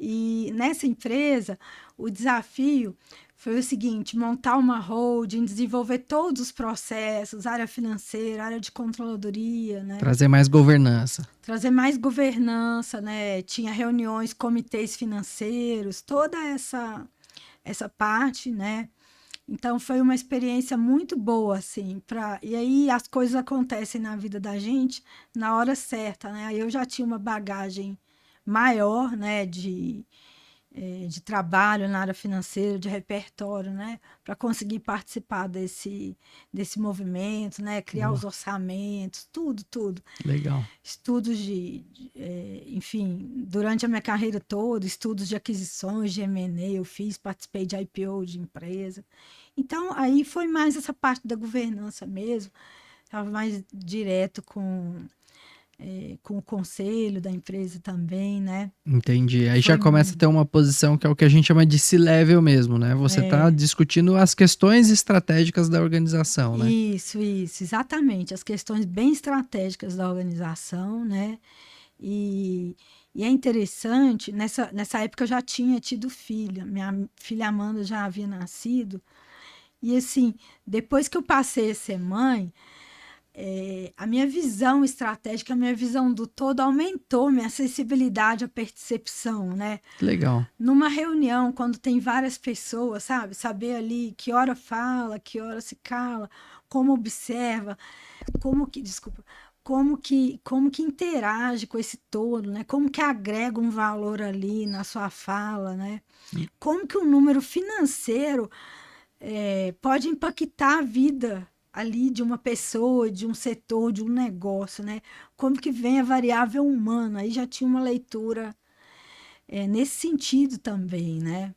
E nessa empresa, o desafio foi o seguinte: montar uma holding, desenvolver todos os processos, área financeira, área de controladoria, né? Trazer mais governança. Trazer mais governança, né? Tinha reuniões, comitês financeiros, toda essa parte, né? Então foi uma experiência muito boa, assim, e aí as coisas acontecem na vida da gente na hora certa, né? Aí eu já tinha uma bagagem maior, né, de trabalho na área financeira, de repertório, né, para conseguir participar desse movimento, né, criar os Boa, orçamentos, tudo. legal. Estudos enfim, durante a minha carreira toda, estudos de aquisições, de M&A, eu fiz, participei de IPO de empresa. Então, aí foi mais essa parte da governança mesmo, estava mais direto com com o conselho da empresa também, né? Entendi. Aí Foi já começa a ter uma posição que é o que a gente chama de C-level mesmo, né? Você tá discutindo as questões estratégicas da organização, né? Isso, exatamente. As questões bem estratégicas da organização, né? E, e é interessante, nessa época eu já tinha tido filha, minha filha Amanda já havia nascido, e assim, depois que eu passei a ser mãe, a minha visão estratégica, a minha visão do todo aumentou, minha acessibilidade à percepção, né? Legal. Numa reunião, quando tem várias pessoas, sabe? Saber ali que hora fala, que hora se cala, como observa, desculpa, como que interage com esse todo, né? Como que agrega um valor ali na sua fala, né? Como que o número financeiro pode impactar a vida ali de uma pessoa, de um setor, de um negócio, né? Como que vem a variável humana? Aí já tinha uma leitura nesse sentido também, né?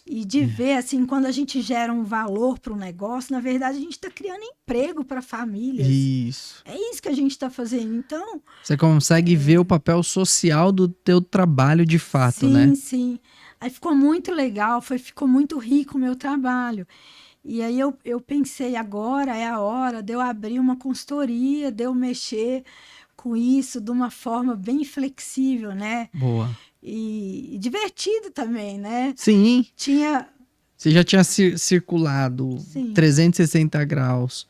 E de ver, assim, quando a gente gera um valor para o negócio, na verdade, a gente está criando emprego para famílias. Isso. É isso que a gente está fazendo. Então, Você consegue ver o papel social do teu trabalho de fato, né? sim, sim. Aí ficou muito legal, ficou muito rico o meu trabalho. E aí eu pensei, agora é a hora de eu abrir uma consultoria, de eu mexer com isso de uma forma bem flexível, né? Boa. E divertido também, né? Sim. Tinha. Você já tinha circulado Sim. 360 graus,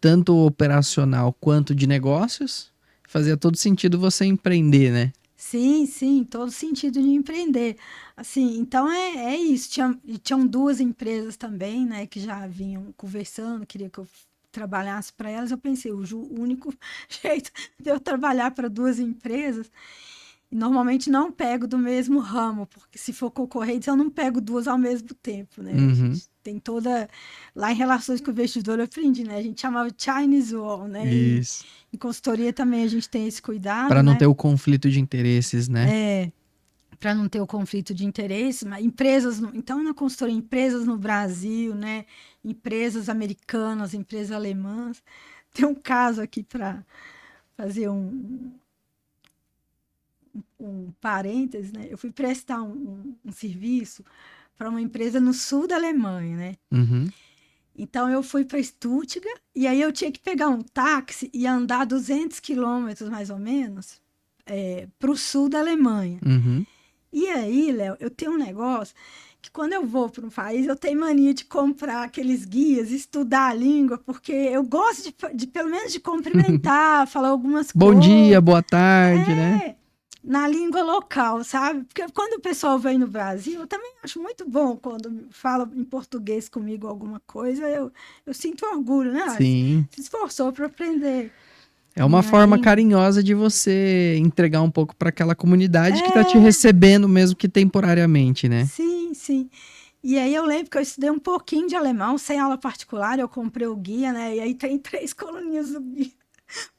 tanto operacional quanto de negócios. Fazia todo sentido você empreender, né? Sim, sim, todo sentido de empreender. Assim, então é isso. Tinham duas empresas também, né, que já vinham conversando, queria que eu trabalhasse para elas. Eu pensei, o único jeito de eu trabalhar para duas empresas, e normalmente não pego do mesmo ramo, porque se for concorrente, eu não pego duas ao mesmo tempo, né? A gente tem toda. Lá em relações com o investidor, eu aprendi, né? A gente chamava Chinese Wall, né? Isso. Em consultoria também a gente tem esse cuidado, para não né? ter o conflito de interesses, né? Para não ter o conflito de interesses, mas então na consultoria, empresas no Brasil, né? Empresas americanas, empresas alemãs. Tem um caso aqui para fazer um parênteses, né? Eu fui prestar um serviço para uma empresa no sul da Alemanha, né? Uhum. Então eu fui para Stuttgart e aí eu tinha que pegar um táxi e andar 200 quilômetros mais ou menos para o sul da Alemanha. Uhum. E aí, Léo, eu tenho um negócio que quando eu vou para um país, eu tenho mania de comprar aqueles guias, estudar a língua, porque eu gosto de pelo menos de cumprimentar, falar algumas Bom coisas. dia, boa tarde, né? Na língua local, sabe? Porque quando o pessoal vem no Brasil, eu também acho muito bom quando fala em português comigo alguma coisa, eu sinto orgulho, né? Sim. Se esforçou para aprender. É uma forma carinhosa de você entregar um pouco para aquela comunidade que tá te recebendo, mesmo que temporariamente, né? Sim, sim. E aí eu lembro que eu estudei um pouquinho de alemão, sem aula particular, eu comprei o guia, né? E aí tem 3 coluninhas do guia.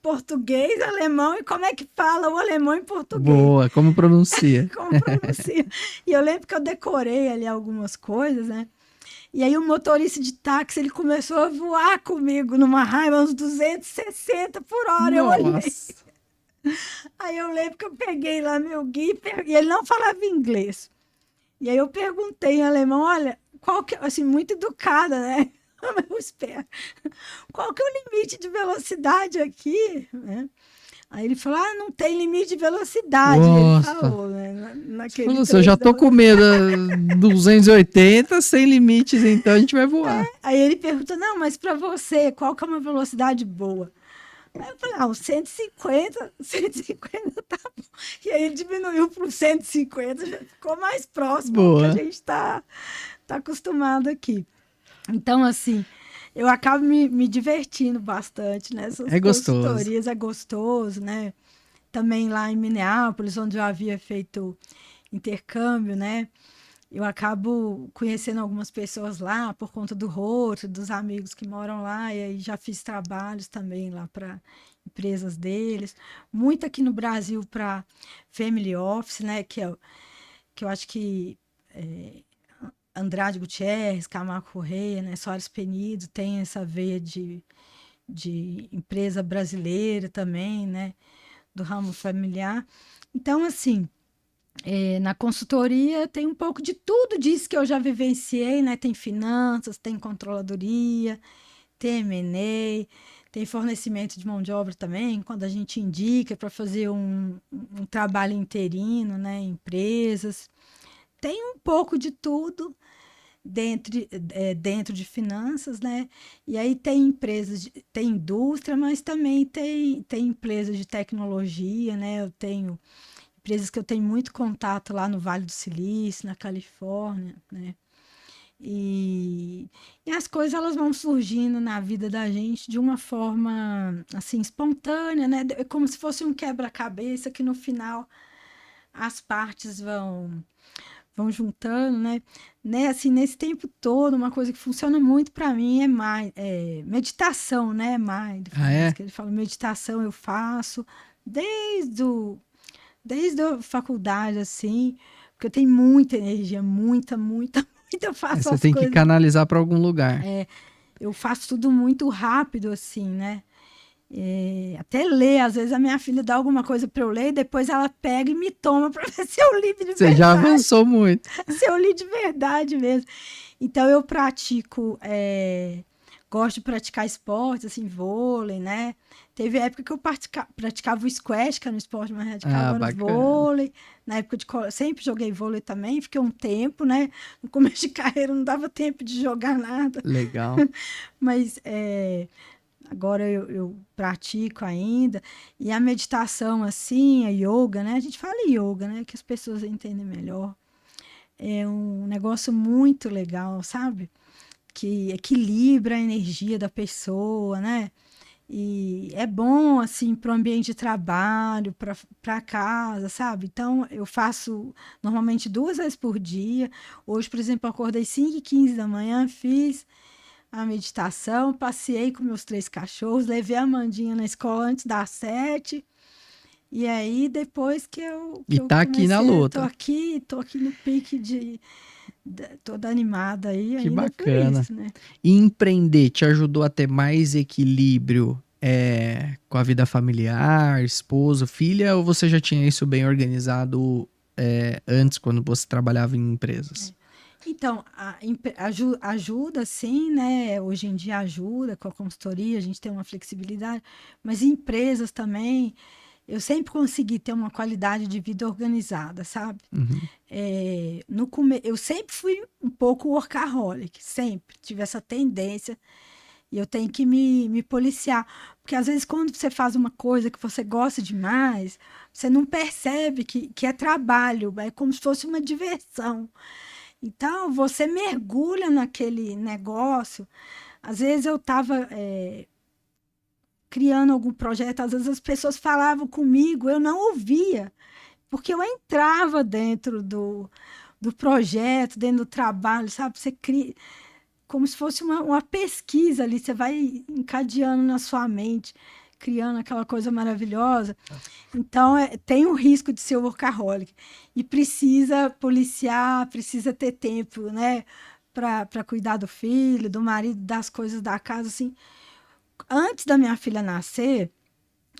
Português, alemão e como é que fala o alemão em português. Boa, como pronuncia. Como pronuncia. E eu lembro que eu decorei ali algumas coisas, né? E aí o motorista de táxi, ele começou a voar comigo numa raiva, uns 260 por hora, eu olhei. Aí eu lembro que eu peguei lá meu guia e ele não falava inglês. E aí eu perguntei em alemão, olha, qual que, assim, muito educada, né? Eu espero. Qual que é o limite de velocidade aqui? Né? Aí ele falou, não tem limite de velocidade. Ele falou, né? Naquele eu já tô com medo, 280, sem limites, então a gente vai voar. Aí ele perguntou, não, mas para você, qual que é uma velocidade boa? Aí eu falei, 150 tá bom. E aí ele diminuiu para 150, já ficou mais próximo do que a gente tá acostumado aqui. Então, assim, eu acabo me divertindo bastante nessas consultorias, é gostoso, né? Também lá em Minneapolis, onde eu havia feito intercâmbio, né? Eu acabo conhecendo algumas pessoas lá por conta do Rotary, dos amigos que moram lá, e aí já fiz trabalhos também lá para empresas deles. Muito aqui no Brasil para Family Office, né? Que eu acho que Andrade Gutierrez, Camargo Correia, né? Soares Penido tem essa veia de empresa brasileira também, né? do ramo familiar. Então, assim, na consultoria tem um pouco de tudo disso que eu já vivenciei, né? Tem finanças, tem controladoria, tem M&A, tem fornecimento de mão de obra também, quando a gente indica para fazer um trabalho interino, né? Em empresas. Tem um pouco de tudo dentro de finanças, né? E aí tem empresas, tem indústria, mas também tem empresas de tecnologia, né? Eu tenho empresas que eu tenho muito contato lá no Vale do Silício, na Califórnia, né? E as coisas elas vão surgindo na vida da gente de uma forma assim espontânea, né? É como se fosse um quebra-cabeça que no final as partes vão juntando, né? Assim, nesse tempo todo, uma coisa que funciona muito para mim é meditação, né? Mindfulness, que ele fala, meditação eu faço desde a faculdade, assim, porque eu tenho muita energia, muita, eu faço Você as tem coisas. que canalizar para algum lugar. Eu faço tudo muito rápido, assim, né? Até ler, às vezes a minha filha dá alguma coisa para eu ler, e depois ela pega e me toma para ver se eu li de verdade. Você já avançou muito. Se eu li de verdade mesmo. Então eu pratico, gosto de praticar esportes, assim, vôlei, né? Teve época que eu praticava o squash, que era um esporte mais radical, agora bacana. vôlei. Na época de sempre joguei vôlei também, fiquei um tempo, né? No começo de carreira não dava tempo de jogar nada. Legal. Mas agora eu pratico ainda. E a meditação, assim, a yoga, né? A gente fala yoga, né? Que as pessoas entendem melhor. É um negócio muito legal, sabe? Que equilibra a energia da pessoa, né? E é bom, assim, para o ambiente de trabalho, para casa, sabe? Então, eu faço normalmente 2 vezes por dia. Hoje, por exemplo, eu acordei 5h15 da manhã, fiz a meditação, passei com meus 3 cachorros, levei a Amandinha na escola antes das 7. E aí, depois que eu tá aqui na luta. Tô aqui no pique toda animada aí, Que ainda bacana. por isso, né? E empreender te ajudou a ter mais equilíbrio com a vida familiar, esposo, filha, ou você já tinha isso bem organizado antes, quando você trabalhava em empresas? Então, ajuda sim, né? Hoje em dia ajuda com a consultoria, a gente tem uma flexibilidade, mas em empresas também, eu sempre consegui ter uma qualidade de vida organizada, sabe? Uhum. Eu sempre fui um pouco workaholic, sempre tive essa tendência, e eu tenho que me policiar, porque às vezes quando você faz uma coisa que você gosta demais, você não percebe que é trabalho, é como se fosse uma diversão. Então, você mergulha naquele negócio. Às vezes eu estava criando algum projeto, às vezes as pessoas falavam comigo, eu não ouvia, porque eu entrava dentro do projeto, dentro do trabalho, sabe? Você cria como se fosse uma pesquisa ali, você vai encadeando na sua mente, criando aquela coisa maravilhosa. Então, tem o risco de ser workaholic. E precisa policiar, precisa ter tempo, né? Para cuidar do filho, do marido, das coisas da casa, assim. Antes da minha filha nascer,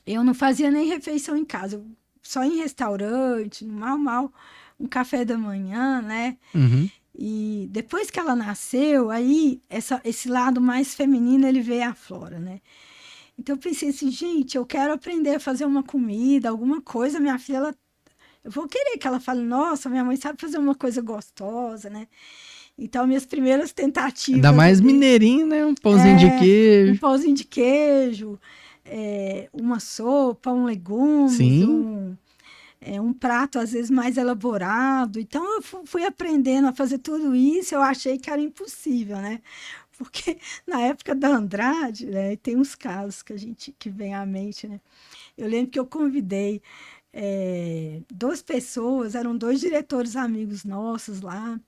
eu não fazia nem refeição em casa. Só em restaurante, mal, um café da manhã, né? Uhum. E depois que ela nasceu, aí esse lado mais feminino, ele veio à flora, né? Então eu pensei assim, gente, eu quero aprender a fazer uma comida, alguma coisa. Minha filha, eu vou querer que ela fale, nossa, minha mãe sabe fazer uma coisa gostosa, né? Então, minhas primeiras tentativas... Ainda mais mineirinho, né? Um pãozinho de queijo. Um pãozinho de queijo, uma sopa, um legumes, Sim. um prato, às vezes, mais elaborado. Então, eu fui aprendendo a fazer tudo isso. Eu achei que era impossível, né? Porque na época da Andrade, né, tem uns casos que vem à mente, né? Eu lembro que eu convidei 2 pessoas, eram 2 diretores amigos nossos lá,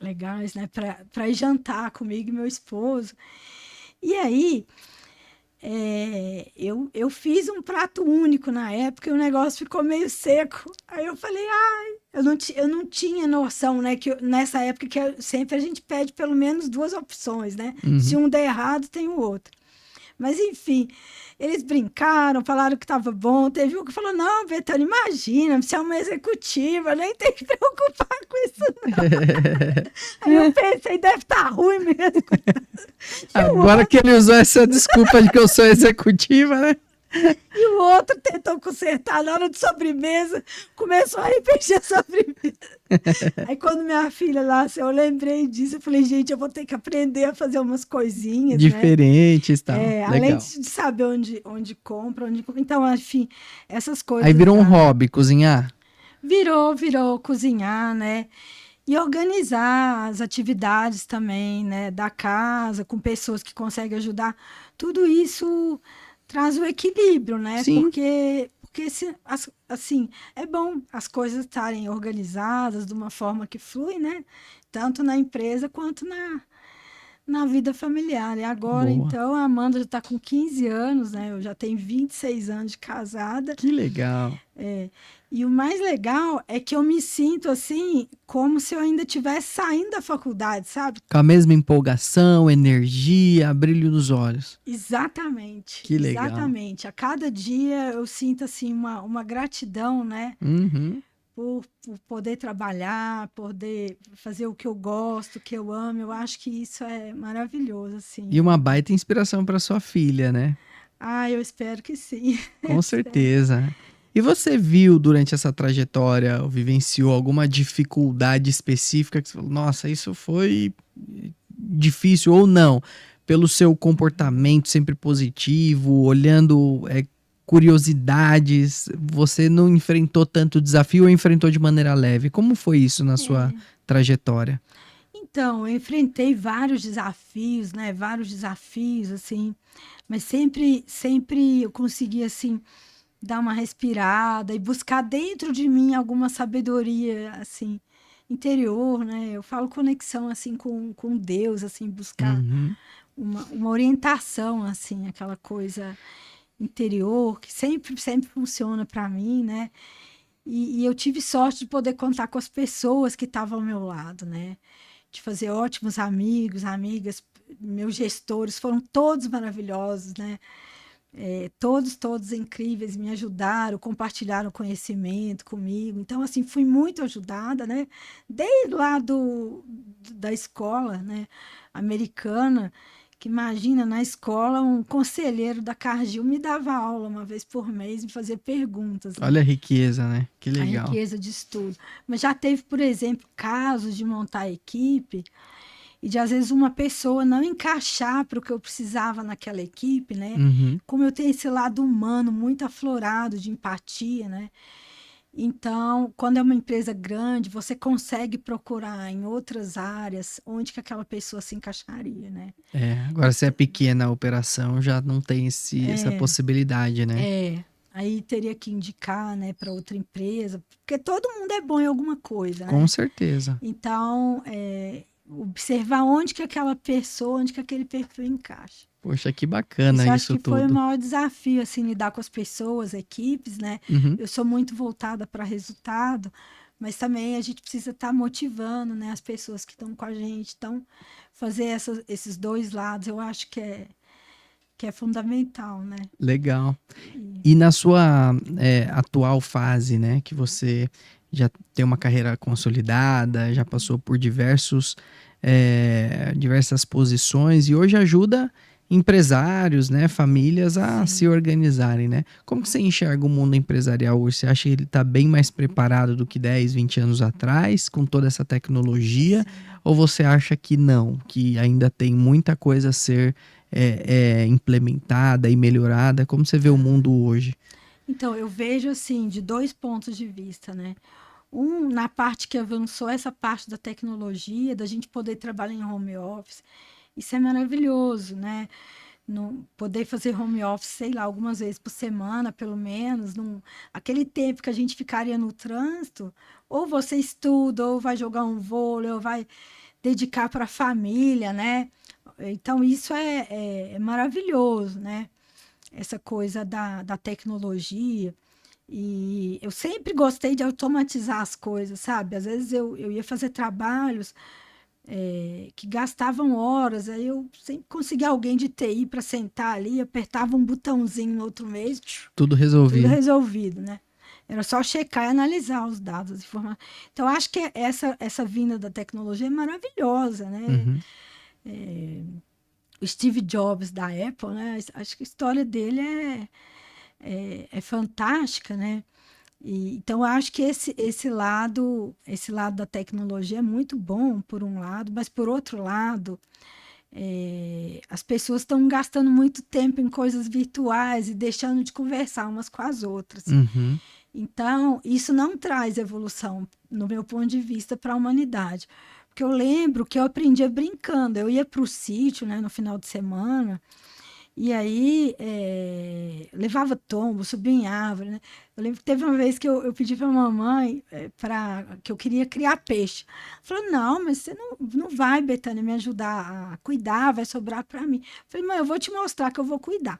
legais, né? Para ir jantar comigo e meu esposo. E aí, eu fiz um prato único na época e o negócio ficou meio seco. Aí eu falei, eu não tinha noção, né? Que nessa época sempre a gente pede pelo menos 2 opções, né? Uhum. Se um der errado, tem o outro. Mas, enfim, eles brincaram, falaram que estava bom. Teve um que falou, não, Betânia, imagina, você é uma executiva, nem tem que preocupar com isso, não. Aí eu pensei, deve estar ruim mesmo. Agora que ele usou essa desculpa de que eu sou executiva, né? E o outro tentou consertar na hora de sobremesa, começou a repetir a sobremesa. Aí quando minha filha lá, assim, eu lembrei disso, eu falei, gente, eu vou ter que aprender a fazer umas coisinhas, né? Diferentes e tal. Além Legal. de saber onde compra, então, enfim, essas coisas. Aí virou um hobby, cozinhar? Virou cozinhar, né? E organizar as atividades também, né? Da casa, com pessoas que conseguem ajudar. Tudo isso traz o equilíbrio, né? Sim. Porque assim, é bom as coisas estarem organizadas de uma forma que flui, né? Tanto na empresa quanto na vida familiar. E agora, Boa. então, a Amanda já está com 15 anos, né? Eu já tenho 26 anos de casada. Que legal. E o mais legal é que eu me sinto assim, como se eu ainda estivesse saindo da faculdade, sabe? Com a mesma empolgação, energia, brilho nos olhos. Exatamente. Que legal. Exatamente. A cada dia eu sinto assim uma gratidão, né? Uhum. Por poder trabalhar, poder fazer o que eu gosto, o que eu amo. Eu acho que isso é maravilhoso, assim. E uma baita inspiração para sua filha, né? Ah, eu espero que sim. Com certeza. E você viu durante essa trajetória, ou vivenciou alguma dificuldade específica que você falou, nossa, isso foi difícil ou não? Pelo seu comportamento sempre positivo, olhando curiosidades, você não enfrentou tanto desafio ou enfrentou de maneira leve? Como foi isso na sua trajetória? Então, eu enfrentei vários desafios, né? Vários desafios, assim, mas sempre eu consegui, assim, dar uma respirada e buscar dentro de mim alguma sabedoria, assim, interior, né? Eu falo conexão, assim, com Deus, assim, buscar Uhum. uma orientação, assim, aquela coisa interior que sempre funciona para mim, né? E eu tive sorte de poder contar com as pessoas que estavam ao meu lado, né? De fazer ótimos amigos, amigas, meus gestores foram todos maravilhosos, né? Todos incríveis, me ajudaram, compartilharam conhecimento comigo. Então, assim, fui muito ajudada, né? Desde lá da escola, né? Americana, que imagina, na escola, um conselheiro da Cargill me dava aula uma vez por mês, me fazia perguntas, né? Olha a riqueza, né? Que A legal. riqueza de estudo. Mas já teve, por exemplo, casos de montar equipe e de às vezes uma pessoa não encaixar para o que eu precisava naquela equipe, né? Uhum. Como eu tenho esse lado humano muito aflorado de empatia, né? Então, quando é uma empresa grande, você consegue procurar em outras áreas onde que aquela pessoa se encaixaria, né? Agora se é pequena a operação, já não tem essa possibilidade, né? Aí teria que indicar, né, para outra empresa, porque todo mundo é bom em alguma coisa, né? Com certeza. Então, observar onde que aquela pessoa, onde que aquele perfil encaixa. Poxa, que bacana Isso, isso acho que foi o tudo. maior desafio, assim, lidar com as pessoas, equipes, né? Uhum. Eu sou muito voltada para resultado, mas também a gente precisa estar motivando, né, as pessoas que estão com a gente. Então, fazer esses dois lados, eu acho que é fundamental, né? Legal. E na sua atual fase, né, que você já tem uma carreira consolidada, já passou por diversas posições e hoje ajuda empresários, né, famílias a se organizarem, né? Como que você enxerga o mundo empresarial hoje? Você acha que ele está bem mais preparado do que 10, 20 anos atrás, com toda essa tecnologia? Ou você acha que não, que ainda tem muita coisa a ser implementada e melhorada? Como você vê o mundo hoje? Então, eu vejo assim, de dois pontos de vista, né? Na parte que avançou, essa parte da tecnologia, da gente poder trabalhar em home office, isso é maravilhoso, né? Poder fazer home office, sei lá, algumas vezes por semana, pelo menos, aquele tempo que a gente ficaria no trânsito, ou você estuda, ou vai jogar um vôlei, ou vai dedicar para a família, né? Então, isso é maravilhoso, né? Essa coisa da tecnologia. E eu sempre gostei de automatizar as coisas, sabe? Às vezes eu ia fazer trabalhos que gastavam horas. Aí eu sempre conseguia alguém de TI para sentar ali, apertava um botãozinho no outro mês, Tudo tudo resolvido. resolvido, né? Era só checar e analisar os dados, as informações. Então, acho que essa vinda da tecnologia é maravilhosa, né? Uhum. O Steve Jobs da Apple, né? Acho que a história dele é fantástica, né? Então, eu acho que esse lado da tecnologia é muito bom, por um lado, mas por outro lado, as pessoas estão gastando muito tempo em coisas virtuais e deixando de conversar umas com as outras. Uhum. Então, isso não traz evolução, no meu ponto de vista, para a humanidade. Porque eu lembro que eu aprendia brincando. Eu ia para o sítio, né, no final de semana, e aí levava tombo, subia em árvore, né? Eu lembro que teve uma vez que eu pedi para a mamãe que eu queria criar peixe. Ela falou, não, mas você não vai, Betânia, me ajudar a cuidar, vai sobrar para mim. Eu falei, mãe, eu vou te mostrar que eu vou cuidar.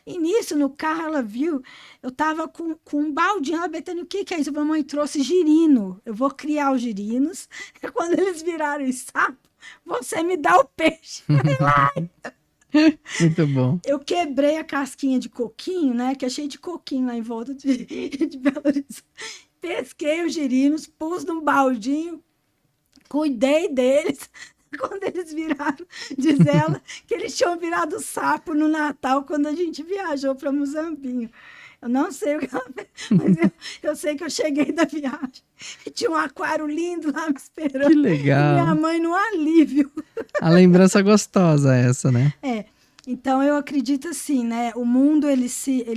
E nisso, no carro, ela viu, eu tava com um baldinho. Ela, Betânia, o que é isso? A mamãe trouxe girino. Eu vou criar os girinos. E quando eles virarem sapo, você me dá o peixe. Muito bom. Eu quebrei a casquinha de coquinho, né? Que é cheio de coquinho lá em volta de Belo Horizonte. Pesquei os girinos, pus num baldinho, cuidei deles. Quando eles viraram, diz ela, que eles tinham virado sapo no Natal, quando a gente viajou para Muzambinho. Eu não sei o que ela fez, mas eu sei que eu cheguei da viagem e tinha um aquário lindo lá me esperando. Que E legal. minha mãe no alívio. A lembrança gostosa essa, né? Então eu acredito assim, né? O mundo ele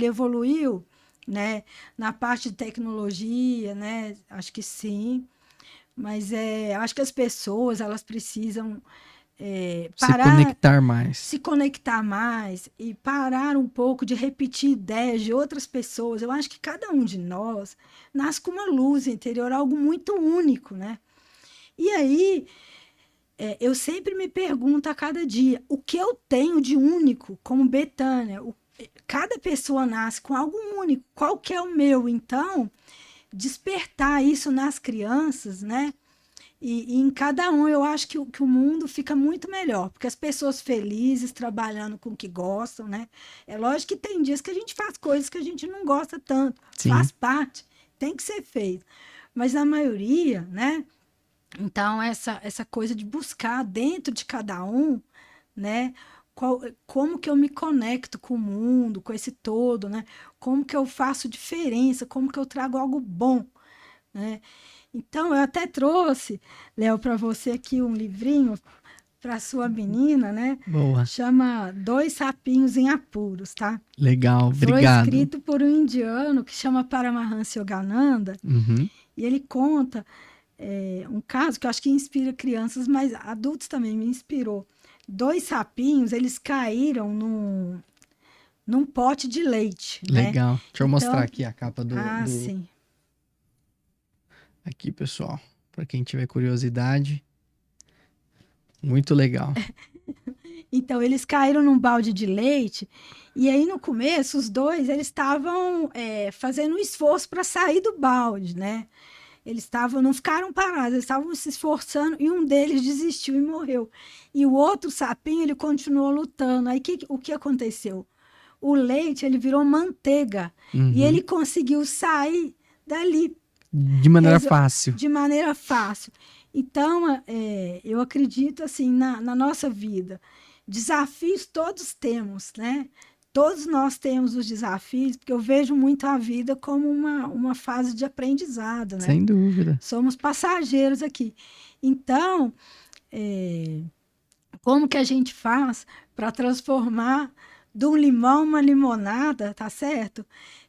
evoluiu, né? Na parte de tecnologia, né? Acho que sim, mas acho que as pessoas elas precisam Se conectar mais. se conectar mais e parar um pouco de repetir ideias de outras pessoas. Eu acho que cada um de nós nasce com uma luz interior, algo muito único, né? E aí eu sempre me pergunto a cada dia, o que eu tenho de único como Betânia? Cada pessoa nasce com algo único, qual que é o meu? Então, despertar isso nas crianças, né? E em cada um, eu acho que o mundo fica muito melhor, porque as pessoas felizes, trabalhando com o que gostam, né? É lógico que tem dias que a gente faz coisas que a gente não gosta tanto, Sim. faz parte, tem que ser feito. Mas a maioria, né? Então, essa coisa de buscar dentro de cada um, né? Como que eu me conecto com o mundo, com esse todo, né? Como que eu faço diferença, como que eu trago algo bom, né? Então, eu até trouxe, Léo, para você aqui um livrinho para sua menina, né? Boa. Chama Dois Sapinhos em Apuros, tá? Legal, Foi obrigado. escrito por um indiano que chama Paramahansa Yogananda, Uhum. e ele conta um caso que eu acho que inspira crianças, mas adultos também me inspirou. Dois sapinhos, eles caíram num pote de leite, né? Legal. Deixa eu Então, mostrar aqui a capa sim. Aqui, pessoal, para quem tiver curiosidade. Muito legal. Então, eles caíram num balde de leite, e aí no começo, os dois, eles estavam fazendo um esforço para sair do balde, né? Eles não ficaram parados, eles estavam se esforçando, e um deles desistiu e morreu. E o outro sapinho, ele continuou lutando. Aí, o que aconteceu? O leite, ele virou manteiga, Uhum. e ele conseguiu sair dali. De maneira fácil. De maneira fácil. Então, eu acredito assim na nossa vida. Desafios todos temos, né? Todos nós temos os desafios, porque eu vejo muito a vida como uma fase de aprendizado, né? Sem dúvida. Somos passageiros aqui. Então, como que a gente faz para transformar de um limão uma limonada, tá certo?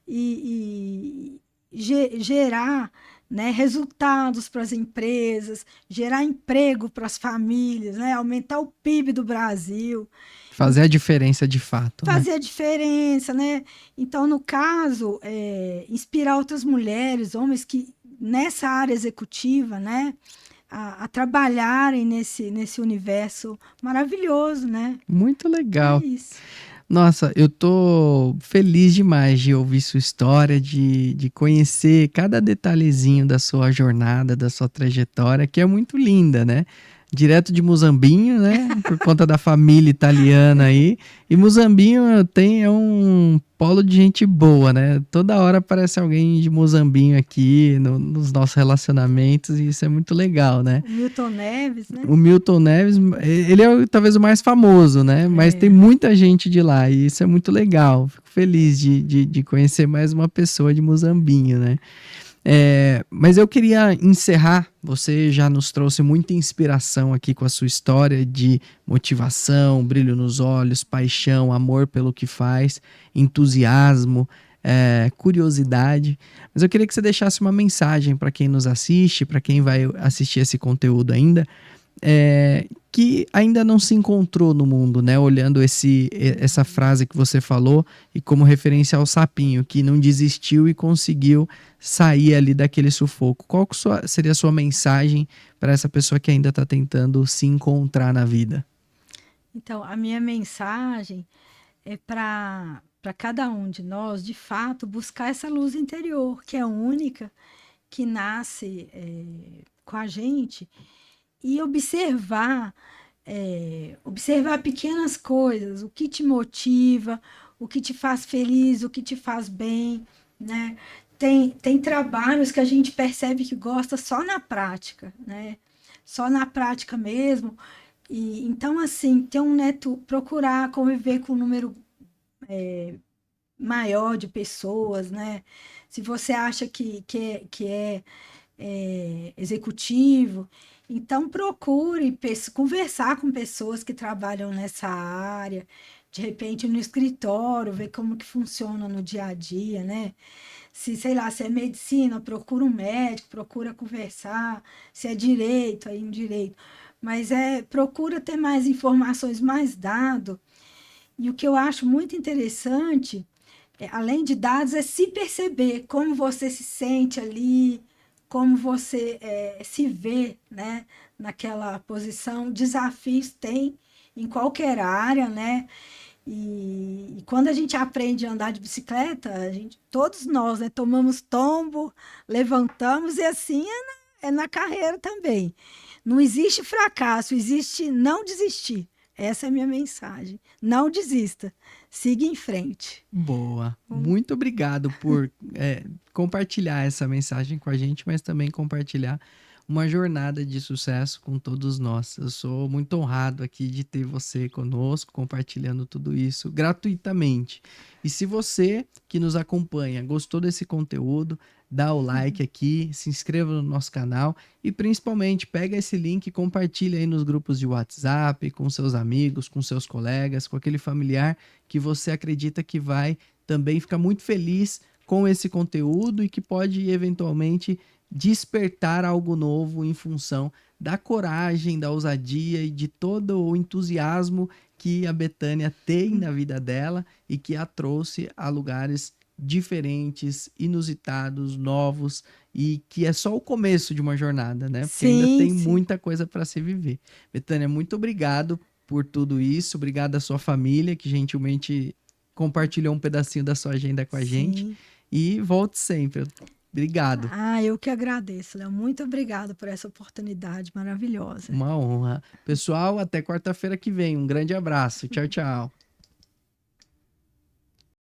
E gerar, né, resultados para as empresas, gerar emprego para as famílias, né, aumentar o PIB do Brasil. Fazer a diferença de fato. Fazer a diferença, né? Então, no caso, inspirar outras mulheres, homens que nessa área executiva, né, a trabalharem nesse universo maravilhoso, né? Muito legal. É isso. Nossa, eu tô feliz demais de ouvir sua história, de conhecer cada detalhezinho da sua jornada, da sua trajetória, que é muito linda, né? Direto de Muzambinho, né? Por conta da família italiana aí. E Muzambinho é um polo de gente boa, né? Toda hora aparece alguém de Muzambinho aqui nos nossos relacionamentos e isso é muito legal, né? O Milton Neves, né? O Milton Neves, ele é talvez o mais famoso, né? Mas tem É. muita gente de lá e isso é muito legal. Fico feliz de conhecer mais uma pessoa de Muzambinho, né? Mas eu queria encerrar. Você já nos trouxe muita inspiração aqui com a sua história de motivação, brilho nos olhos, paixão, amor pelo que faz, entusiasmo, curiosidade. Mas eu queria que você deixasse uma mensagem para quem nos assiste, para quem vai assistir esse conteúdo ainda, que ainda não se encontrou no mundo, né? Olhando essa frase que você falou e como referência ao sapinho, que não desistiu e conseguiu sair ali daquele sufoco. Qual que seria a sua mensagem para essa pessoa que ainda está tentando se encontrar na vida? Então, a minha mensagem é para cada um de nós, de fato, buscar essa luz interior, que é única, que nasce com a gente, e observar pequenas coisas, o que te motiva, o que te faz feliz, o que te faz bem, né? Tem trabalhos que a gente percebe que gosta só na prática, né? Só na prática mesmo. E então, assim, ter um neto, procurar conviver com um número maior de pessoas, né? Se você acha que é executivo, então procure conversar com pessoas que trabalham nessa área, de repente no escritório, ver como que funciona no dia a dia, né? Se, sei lá, se é medicina, procura um médico, procura conversar, se é direito, aí um direito. Mas procura ter mais informações, mais dados. E o que eu acho muito interessante, além de dados, é se perceber como você se sente ali, como você se vê, né, naquela posição. Desafios tem em qualquer área, né? E quando a gente aprende a andar de bicicleta, todos nós, né, tomamos tombo, levantamos, e assim é na carreira também. Não existe fracasso, existe não desistir. Essa é a minha mensagem. Não desista. Siga em frente. Boa. Muito obrigado por compartilhar essa mensagem com a gente, mas também compartilhar uma jornada de sucesso com todos nós. Eu sou muito honrado aqui de ter você conosco, compartilhando tudo isso gratuitamente. E se você que nos acompanha gostou desse conteúdo, dá o like aqui, se inscreva no nosso canal e principalmente pega esse link e compartilha aí nos grupos de WhatsApp, com seus amigos, com seus colegas, com aquele familiar que você acredita que vai também ficar muito feliz com esse conteúdo e que pode eventualmente despertar algo novo em função da coragem, da ousadia e de todo o entusiasmo que a Bethânia tem na vida dela e que a trouxe a lugares diferentes, inusitados, novos e que é só o começo de uma jornada, né? Porque ainda Sim, tem sim, muita coisa para se viver. Bethânia, muito obrigado por tudo isso, obrigado à sua família que gentilmente compartilhou um pedacinho da sua agenda com a gente sim. e volte sempre. Obrigado. Ah, eu que agradeço, Léo. Muito obrigada por essa oportunidade maravilhosa. Uma honra. Pessoal, até quarta-feira que vem. Um grande abraço. Tchau, tchau.